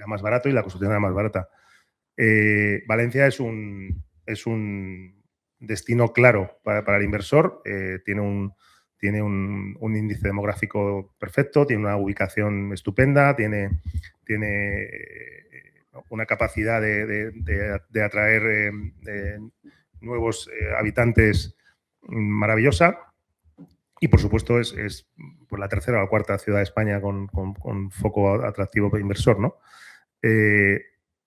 más barato y la construcción era más barata. Valencia es un destino claro para el inversor. Tiene un índice demográfico perfecto, tiene una ubicación estupenda, tiene una capacidad de atraer nuevos habitantes maravillosa. Y, por supuesto, es la tercera o la cuarta ciudad de España con foco atractivo para inversor, ¿no?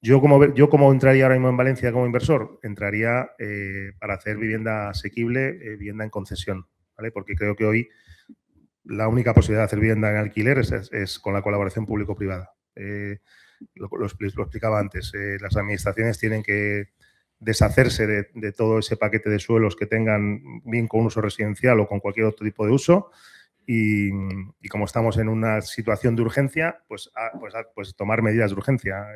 Yo como entraría ahora mismo en Valencia como inversor, entraría para hacer vivienda asequible, vivienda en concesión, ¿vale? Porque creo que hoy la única posibilidad de hacer vivienda en alquiler es con la colaboración público-privada. Lo explicaba antes, las administraciones tienen que deshacerse de todo ese paquete de suelos que tengan bien con uso residencial o con cualquier otro tipo de uso y como estamos en una situación de urgencia, pues tomar medidas de urgencia.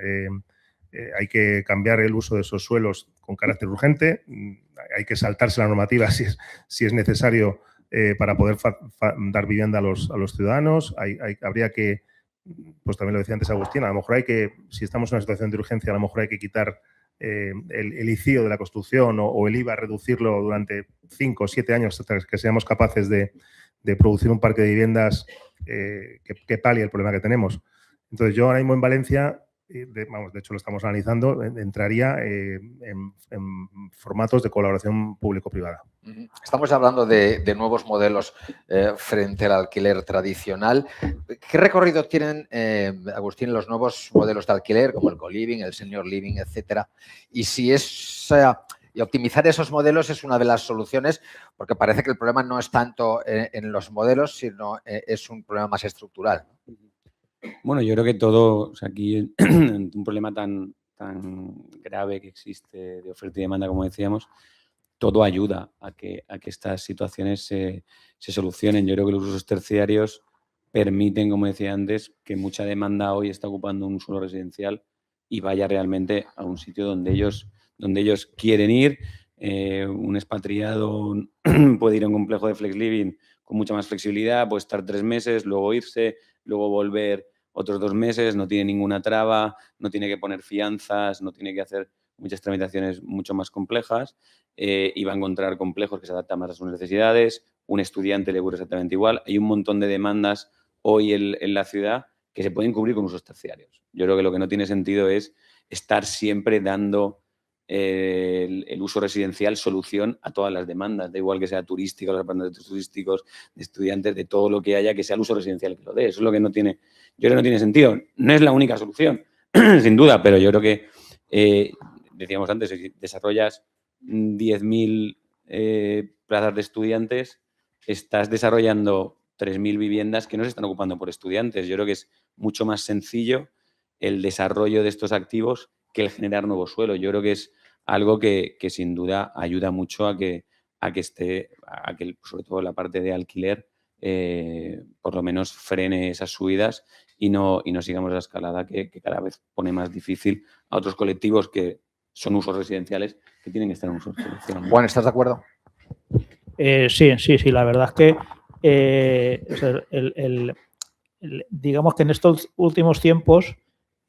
Hay que cambiar el uso de esos suelos con carácter urgente, hay que saltarse la normativa si es necesario para poder dar vivienda a los ciudadanos. Habría que, pues también lo decía antes Agustín, a lo mejor si estamos en una situación de urgencia, a lo mejor hay que quitar el ICIO de la construcción o el IVA, reducirlo durante 5 o 7 años hasta que seamos capaces de producir un parque de viviendas que palie el problema que tenemos. Entonces, yo ahora mismo en Valencia, de hecho lo estamos analizando, entraría en formatos de colaboración público-privada. Estamos hablando de nuevos modelos frente al alquiler tradicional. ¿Qué recorrido tienen, Agustín, los nuevos modelos de alquiler, como el co-living, el senior living, etcétera? Y si y optimizar esos modelos es una de las soluciones, porque parece que el problema no es tanto en los modelos, sino es un problema más estructural. Bueno, yo creo que todo, o sea, aquí un problema tan grave que existe de oferta y demanda, como decíamos, todo ayuda a que estas situaciones se solucionen. Yo creo que los usos terciarios permiten, como decía antes, que mucha demanda hoy está ocupando un suelo residencial y vaya realmente a un sitio donde ellos quieren ir. Un expatriado puede ir a un complejo de flex living con mucha más flexibilidad, puede estar 3 meses, luego irse, luego volver otros 2 meses, no tiene ninguna traba, no tiene que poner fianzas, no tiene que hacer muchas tramitaciones mucho más complejas y va a encontrar complejos que se adaptan más a sus necesidades. Un estudiante le ocurre exactamente igual. Hay un montón de demandas hoy en la ciudad que se pueden cubrir con usos terciarios. Yo creo que lo que no tiene sentido es estar siempre dando el uso residencial solución a todas las demandas, da igual que sea turístico, los apartamentos turísticos, de estudiantes, de todo lo que haya, que sea el uso residencial que lo dé. Eso es lo que no tiene, yo creo que no tiene sentido. No es la única solución, sin duda, pero yo creo que, decíamos antes, si desarrollas 10.000 plazas de estudiantes, estás desarrollando 3.000 viviendas que no se están ocupando por estudiantes. Yo creo que es mucho más sencillo el desarrollo de estos activos que el generar nuevo suelo. Yo creo que es algo que sin duda ayuda mucho a que sobre todo la parte de alquiler, por lo menos frene esas subidas y no sigamos la escalada que cada vez pone más difícil a otros colectivos que son usos residenciales que tienen que estar en usos residenciales. Juan, ¿estás de acuerdo? Sí, la verdad es que digamos que en estos últimos tiempos,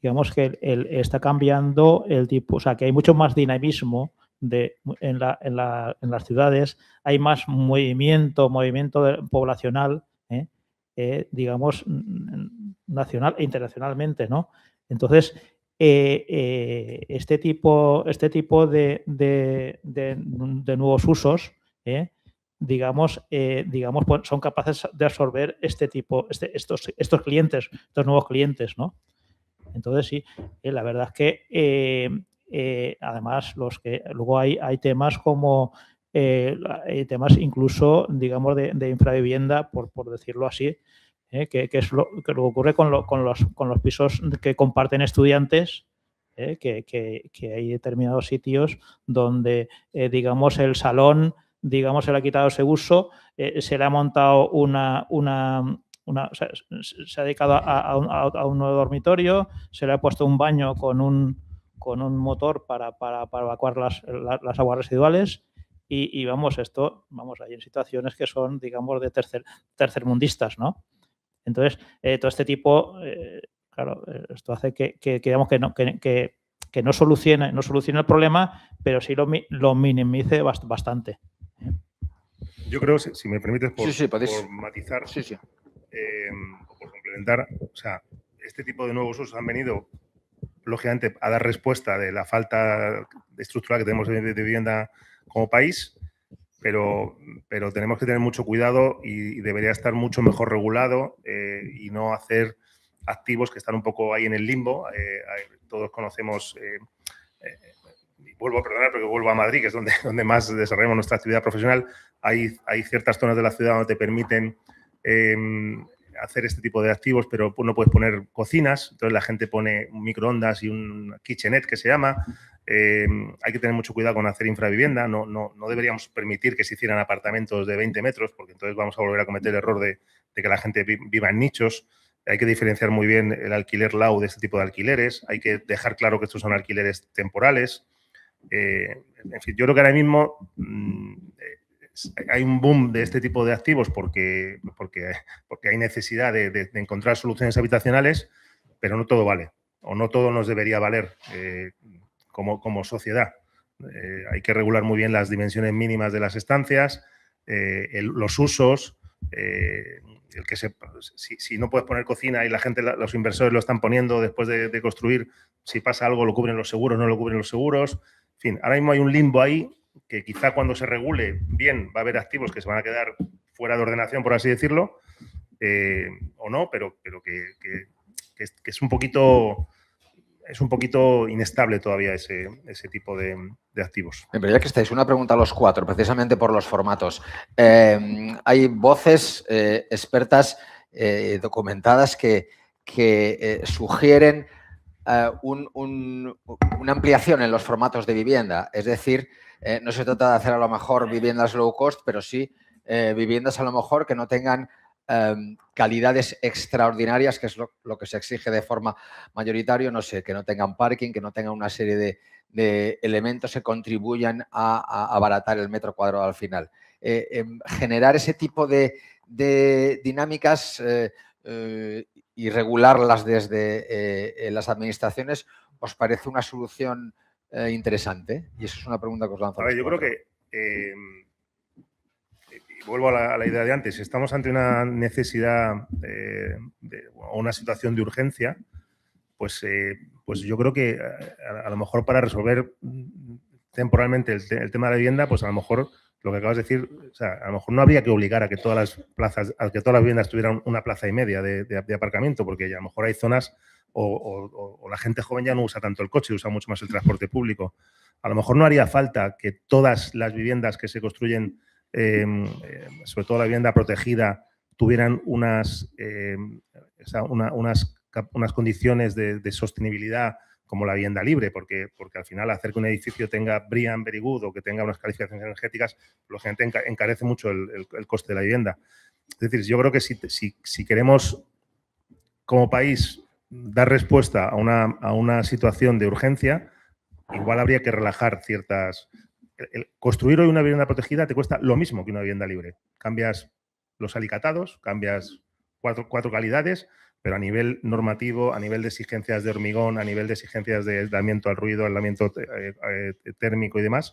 digamos que está cambiando el tipo, o sea, que hay mucho más dinamismo en las ciudades, hay más movimiento poblacional, digamos, nacional e internacionalmente, ¿no? Entonces, este tipo de nuevos usos, digamos, pues son capaces de absorber estos clientes, estos nuevos clientes, ¿no? Entonces, sí, la verdad es que además luego hay temas como temas incluso, digamos, de infravivienda, por decirlo así, que es lo que ocurre con los pisos que comparten estudiantes, que hay determinados sitios donde, digamos, el salón, digamos, se le ha quitado ese uso, se le ha montado se ha dedicado a un nuevo dormitorio, se le ha puesto un baño con un motor para evacuar las aguas residuales y hay en situaciones que son, digamos, de tercermundistas, ¿no? Entonces, todo este tipo, claro, esto hace que digamos que no solucione el problema, pero sí lo minimice bastante. Yo creo, si me permites, por matizar, Sí. o por complementar, o sea, este tipo de nuevos usos han venido, lógicamente, a dar respuesta de la falta estructural que tenemos de vivienda como país, pero tenemos que tener mucho cuidado y debería estar mucho mejor regulado y no hacer activos que están un poco ahí en el limbo. Todos conocemos, vuelvo a Madrid, que es donde más desarrollamos nuestra actividad profesional. Hay ciertas zonas de la ciudad donde te permiten hacer este tipo de activos, pero no puedes poner cocinas, entonces la gente pone un microondas y un kitchenette que se llama. Hay que tener mucho cuidado con hacer infravivienda, no deberíamos permitir que se hicieran apartamentos de 20 metros, porque entonces vamos a volver a cometer el error de que la gente viva en nichos. Hay que diferenciar muy bien el alquiler LAU de este tipo de alquileres, hay que dejar claro que estos son alquileres temporales. En fin, yo creo que ahora mismo hay un boom de este tipo de activos porque hay necesidad de encontrar soluciones habitacionales, pero no todo vale, o no todo nos debería valer como sociedad. Hay que regular muy bien las dimensiones mínimas de las estancias, los usos, si no puedes poner cocina y la gente, los inversores lo están poniendo después de construir, si pasa algo lo cubren los seguros, no lo cubren los seguros. En fin, ahora mismo hay un limbo ahí que quizá cuando se regule bien va a haber activos que se van a quedar fuera de ordenación, por así decirlo, o no, pero que es un poquito inestable todavía ese tipo de activos. Pero ya que estáis, una pregunta a los cuatro, precisamente por los formatos. Hay voces expertas documentadas que sugieren una ampliación en los formatos de vivienda. Es decir, no se trata de hacer a lo mejor viviendas low cost, pero sí viviendas a lo mejor que no tengan calidades extraordinarias, que es lo que se exige de forma mayoritaria, no sé, que no tengan parking, que no tengan una serie de elementos que contribuyan a abaratar el metro cuadrado al final. Generar ese tipo de dinámicas y regularlas desde las administraciones, ¿os parece una solución interesante? Y eso es una pregunta que os lanzo. A ver, yo creo que vuelvo a la idea de antes. Estamos ante una necesidad o una situación de urgencia, pues yo creo que a lo mejor para resolver temporalmente el tema de la vivienda, pues a lo mejor lo que acabas de decir, o sea, a lo mejor no habría que obligar a que todas las plazas, a que todas las viviendas tuvieran una plaza y media de aparcamiento, porque a lo mejor hay zonas o la gente joven ya no usa tanto el coche, usa mucho más el transporte público. A lo mejor no haría falta que todas las viviendas que se construyen, sobre todo la vivienda protegida, tuvieran unas condiciones de sostenibilidad como la vivienda libre, porque al final hacer que un edificio tenga BREEAM Very Good o que tenga unas calificaciones energéticas, lógicamente encarece mucho el coste de la vivienda. Es decir, yo creo que si queremos como país dar respuesta a una situación de urgencia, igual habría que relajar ciertas... Construir hoy una vivienda protegida te cuesta lo mismo que una vivienda libre. Cambias los alicatados, cambias cuatro calidades, pero a nivel normativo, a nivel de exigencias de hormigón, a nivel de exigencias de aislamiento al ruido, aislamiento térmico y demás,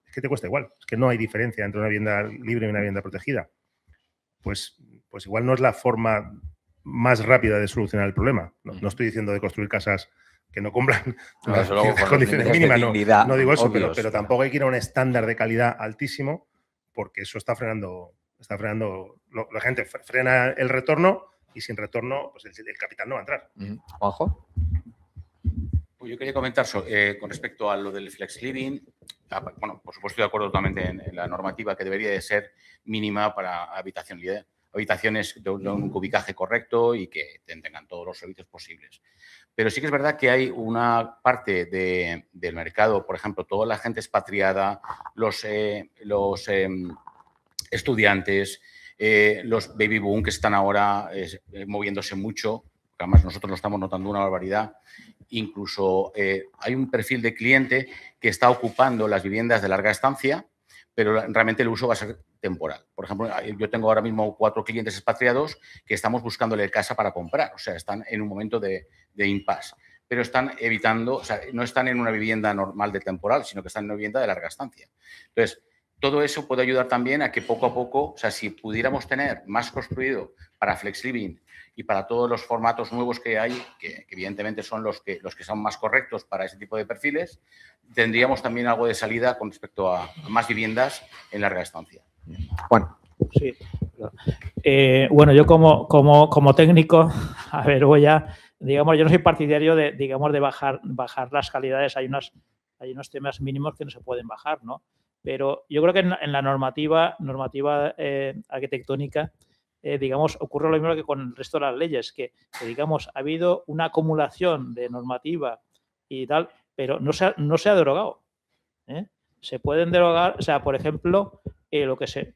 es que te cuesta igual. Es que no hay diferencia entre una vivienda libre y una vivienda protegida. Pues igual no es la forma más rápida de solucionar el problema. No estoy diciendo de construir casas que no cumplan las condiciones mínimas, no digo eso, pero tampoco hay que ir a un estándar de calidad altísimo, porque eso está frenando la gente frena el retorno y sin retorno pues el capital no va a entrar. Juanjo. Pues yo quería comentar con respecto a lo del flex living. Bueno, por supuesto estoy de acuerdo totalmente en la normativa que debería de ser mínima para habitaciones de un cubicaje correcto y que tengan todos los servicios posibles. Pero sí que es verdad que hay una parte del mercado, por ejemplo, toda la gente expatriada, los estudiantes, los baby boom que están ahora moviéndose mucho, que además nosotros lo estamos notando una barbaridad. Incluso hay un perfil de cliente que está ocupando las viviendas de larga estancia, pero realmente el uso va a ser temporal. Por ejemplo, yo tengo ahora mismo 4 clientes expatriados que estamos buscándole casa para comprar. O sea, están en un momento de impasse, pero están evitando, o sea, no están en una vivienda normal de temporal, sino que están en una vivienda de larga estancia. Entonces, todo eso puede ayudar también a que poco a poco, o sea, si pudiéramos tener más construido para flex living y para todos los formatos nuevos que hay, que evidentemente son los que son más correctos para ese tipo de perfiles, tendríamos también algo de salida con respecto a más viviendas en larga estancia. Bueno. Sí. Bueno, yo como técnico, a ver, yo no soy partidario de bajar las calidades. Hay unos temas mínimos que no se pueden bajar, ¿no? Pero yo creo que en la normativa arquitectónica, ocurre lo mismo que con el resto de las leyes, que ha habido una acumulación de normativa y tal, pero no se ha derogado. Se pueden derogar, o sea, por ejemplo, lo que se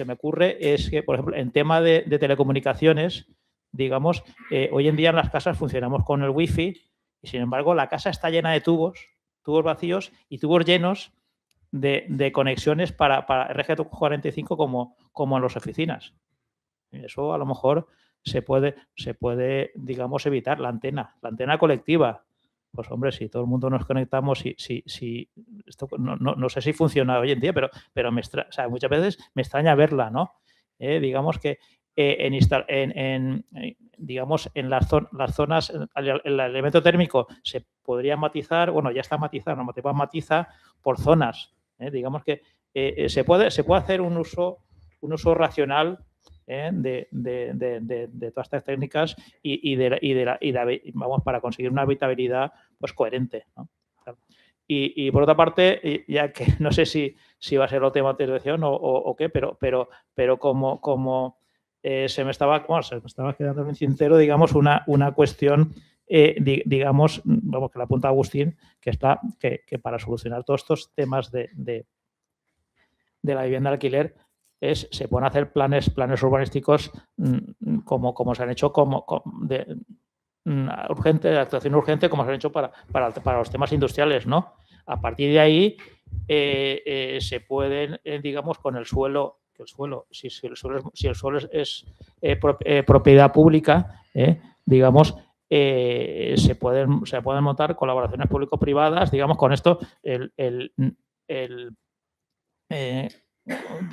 me ocurre es que, por ejemplo, en tema de telecomunicaciones, hoy en día en las casas funcionamos con el wifi y, sin embargo, la casa está llena de tubos vacíos y tubos llenos de conexiones para RJ45 como en las oficinas. Eso a lo mejor se puede evitar. La antena colectiva. Pues hombre, si todo el mundo nos conectamos, esto no sé si funciona hoy en día, pero muchas veces me extraña verla, ¿no? digamos que digamos, en las zonas, el elemento térmico se podría matizar, bueno, ya está matizado, no matiza por zonas. Digamos que se puede hacer un uso racional de todas estas técnicas vamos, para conseguir una habitabilidad pues coherente, ¿no? Y por otra parte, ya que no sé si va a ser el tema de atención o qué, pero como se me estaba quedando en el tintero, digamos, una cuestión, digamos, vamos, que la apunta Agustín, que para solucionar todos estos temas de la vivienda de alquiler se pueden hacer planes urbanísticos como se han hecho de actuación urgente, como se han hecho para los temas industriales, ¿no? A partir de ahí se pueden, digamos, con el suelo, si el suelo es propiedad pública, digamos, se pueden montar colaboraciones público-privadas, digamos, con esto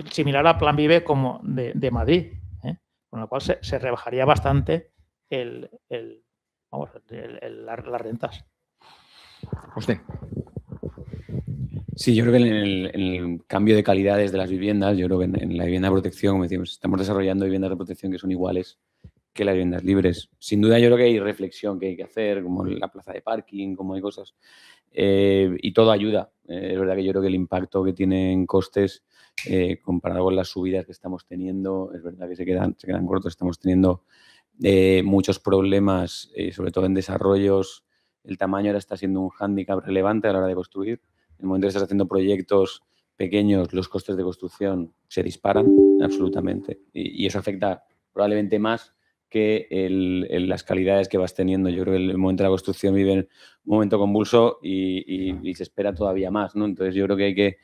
similar al Plan Vive como de Madrid, con lo cual se rebajaría bastante las rentas. Usted. Sí, yo creo que en el cambio de calidades de las viviendas, yo creo que en la vivienda de protección, como decimos, estamos desarrollando viviendas de protección que son iguales que las viviendas libres. Sin duda yo creo que hay reflexión que hay que hacer, como la plaza de parking, como hay cosas, y todo ayuda. Es verdad que yo creo que el impacto que tiene en costes, comparado con las subidas que estamos teniendo, es verdad que se quedan cortos. Estamos teniendo muchos problemas, sobre todo en desarrollos. El tamaño ahora está siendo un hándicap relevante a la hora de construir. En el momento que estás haciendo proyectos pequeños, los costes de construcción se disparan absolutamente. Y eso afecta probablemente más que las calidades que vas teniendo. Yo creo que el momento de la construcción vive un momento convulso y se espera todavía más, ¿no? Entonces yo creo que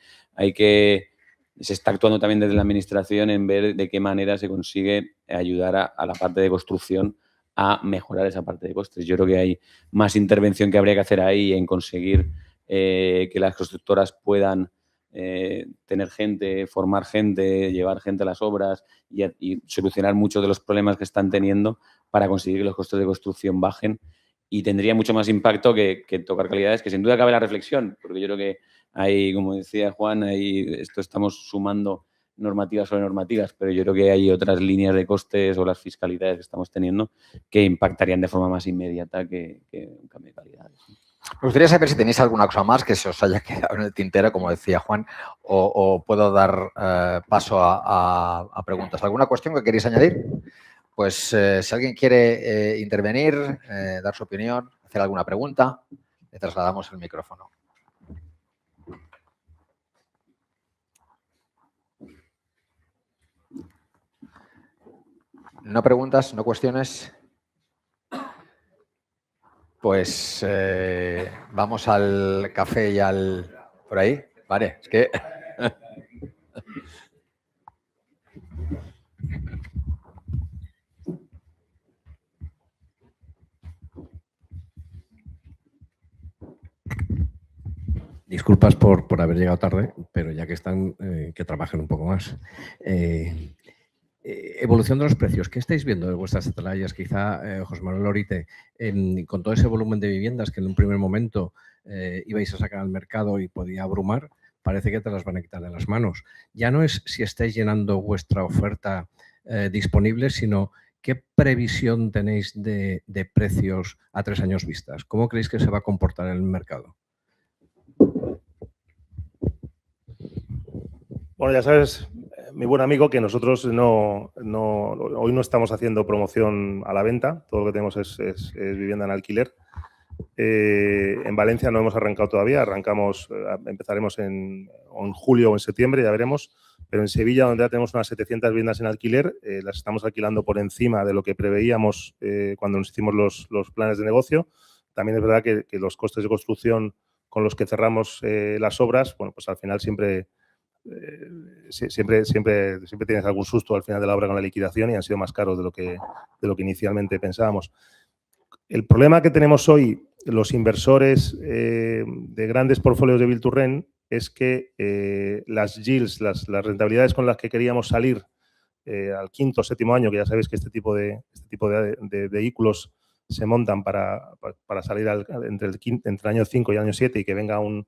se está actuando también desde la administración en ver de qué manera se consigue ayudar a la parte de construcción a mejorar esa parte de costes. Yo creo que hay más intervención que habría que hacer ahí en conseguir que las constructoras puedan tener gente, formar gente, llevar gente a las obras y solucionar muchos de los problemas que están teniendo para conseguir que los costes de construcción bajen, y tendría mucho más impacto que tocar calidades, que sin duda cabe la reflexión, porque yo creo que hay, como decía Juan, estamos sumando normativas sobre normativas, pero yo creo que hay otras líneas de costes o las fiscalidades que estamos teniendo que impactarían de forma más inmediata que un cambio de calidades. Me gustaría saber si tenéis alguna cosa más que se os haya quedado en el tintero, como decía Juan, o puedo dar paso a preguntas. ¿Alguna cuestión que queréis añadir? Pues si alguien quiere intervenir, dar su opinión, hacer alguna pregunta, le trasladamos el micrófono. ¿No preguntas, no cuestiones? Pues vamos al café y por ahí. Vale, es que... Disculpas por haber llegado tarde, pero ya que están, que trabajen un poco más. Evolución de los precios. ¿Qué estáis viendo de vuestras atalayas? Quizá, José Manuel Lorite, con todo ese volumen de viviendas que en un primer momento ibais a sacar al mercado y podía abrumar, parece que te las van a quitar de las manos. Ya no es si estáis llenando vuestra oferta disponible, sino qué previsión tenéis de precios a 3 años vistas. ¿Cómo creéis que se va a comportar el mercado? Bueno, ya sabes, mi buen amigo, que nosotros hoy no estamos haciendo promoción a la venta. Todo lo que tenemos es vivienda en alquiler. En Valencia no hemos arrancado todavía. Empezaremos en julio o en septiembre, ya veremos. Pero en Sevilla, donde ya tenemos unas 700 viviendas en alquiler, las estamos alquilando por encima de lo que preveíamos cuando nos hicimos los planes de negocio. También es verdad que los costes de construcción con los que cerramos las obras, bueno, pues al final siempre tienes algún susto al final de la obra con la liquidación, y han sido más caros de lo que inicialmente pensábamos. El problema que tenemos hoy los inversores de grandes portfolios de Build to Rent es que las yields, las rentabilidades con las que queríamos salir al quinto o séptimo año, que ya sabéis que este tipo de vehículos se montan para salir entre el año 5 y el año 7 y que venga un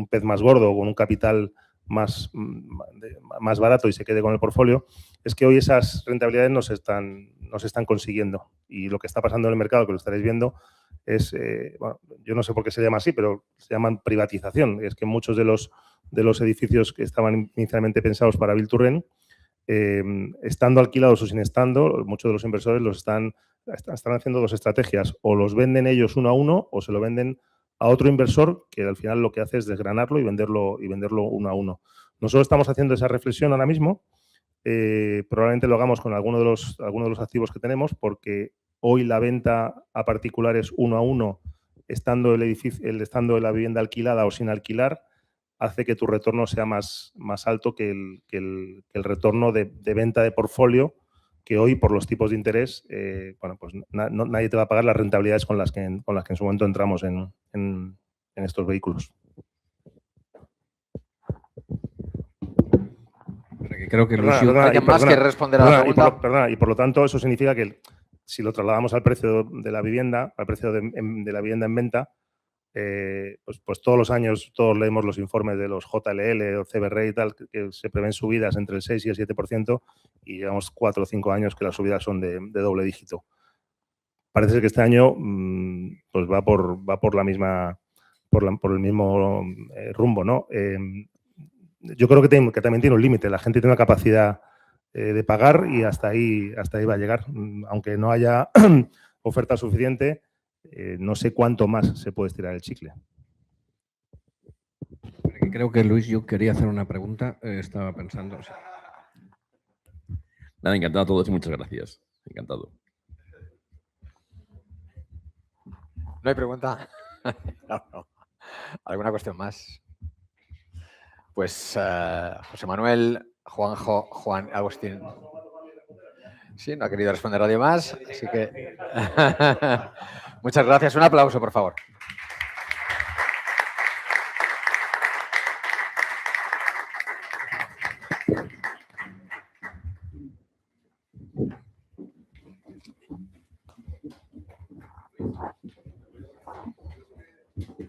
pez más gordo con un capital más barato y se quede con el portfolio, es que hoy esas rentabilidades no se están consiguiendo. Y lo que está pasando en el mercado, que lo estaréis viendo, es, bueno, yo no sé por qué se llama así, pero se llaman privatización. Es que muchos de los edificios que estaban inicialmente pensados para Build to Rent, estando alquilados o sin estando, muchos de los inversores los están haciendo dos estrategias. O los venden ellos uno a uno o se lo venden a otro inversor que al final lo que hace es desgranarlo y venderlo uno a uno. Nosotros estamos haciendo esa reflexión ahora mismo. Probablemente lo hagamos con alguno de los activos que tenemos, porque hoy la venta a particulares uno a uno, estando estando la vivienda alquilada o sin alquilar, hace que tu retorno sea más alto que el retorno de venta de portfolio, que hoy, por los tipos de interés, bueno, pues nadie te va a pagar las rentabilidades con las que en su momento entramos en estos vehículos. Creo que ¿Alguien más quiere responder a la pregunta? Perdona, y por lo tanto eso significa que si lo trasladamos al precio de la vivienda, al precio de la vivienda en venta, pues todos los años todos leemos los informes de los JLL o CBRE y tal, que se prevén subidas entre el 6 y el 7%, y llevamos 4 o 5 años que las subidas son de doble dígito. Parece que este año pues va por la misma, por el mismo rumbo, ¿no? Yo creo que también tiene un límite. La gente tiene una capacidad de pagar y hasta ahí va a llegar. Aunque no haya oferta suficiente, no sé cuánto más se puede estirar el chicle. Creo que Luis, yo quería hacer una pregunta. Estaba pensando. Sí. Nada, encantado a todos y muchas gracias. Encantado. ¿No hay pregunta? No. ¿Alguna cuestión más? Pues José Manuel, Juanjo, Juan, Agustín. Sí, no ha querido responder nadie más, así que muchas gracias. Un aplauso, por favor.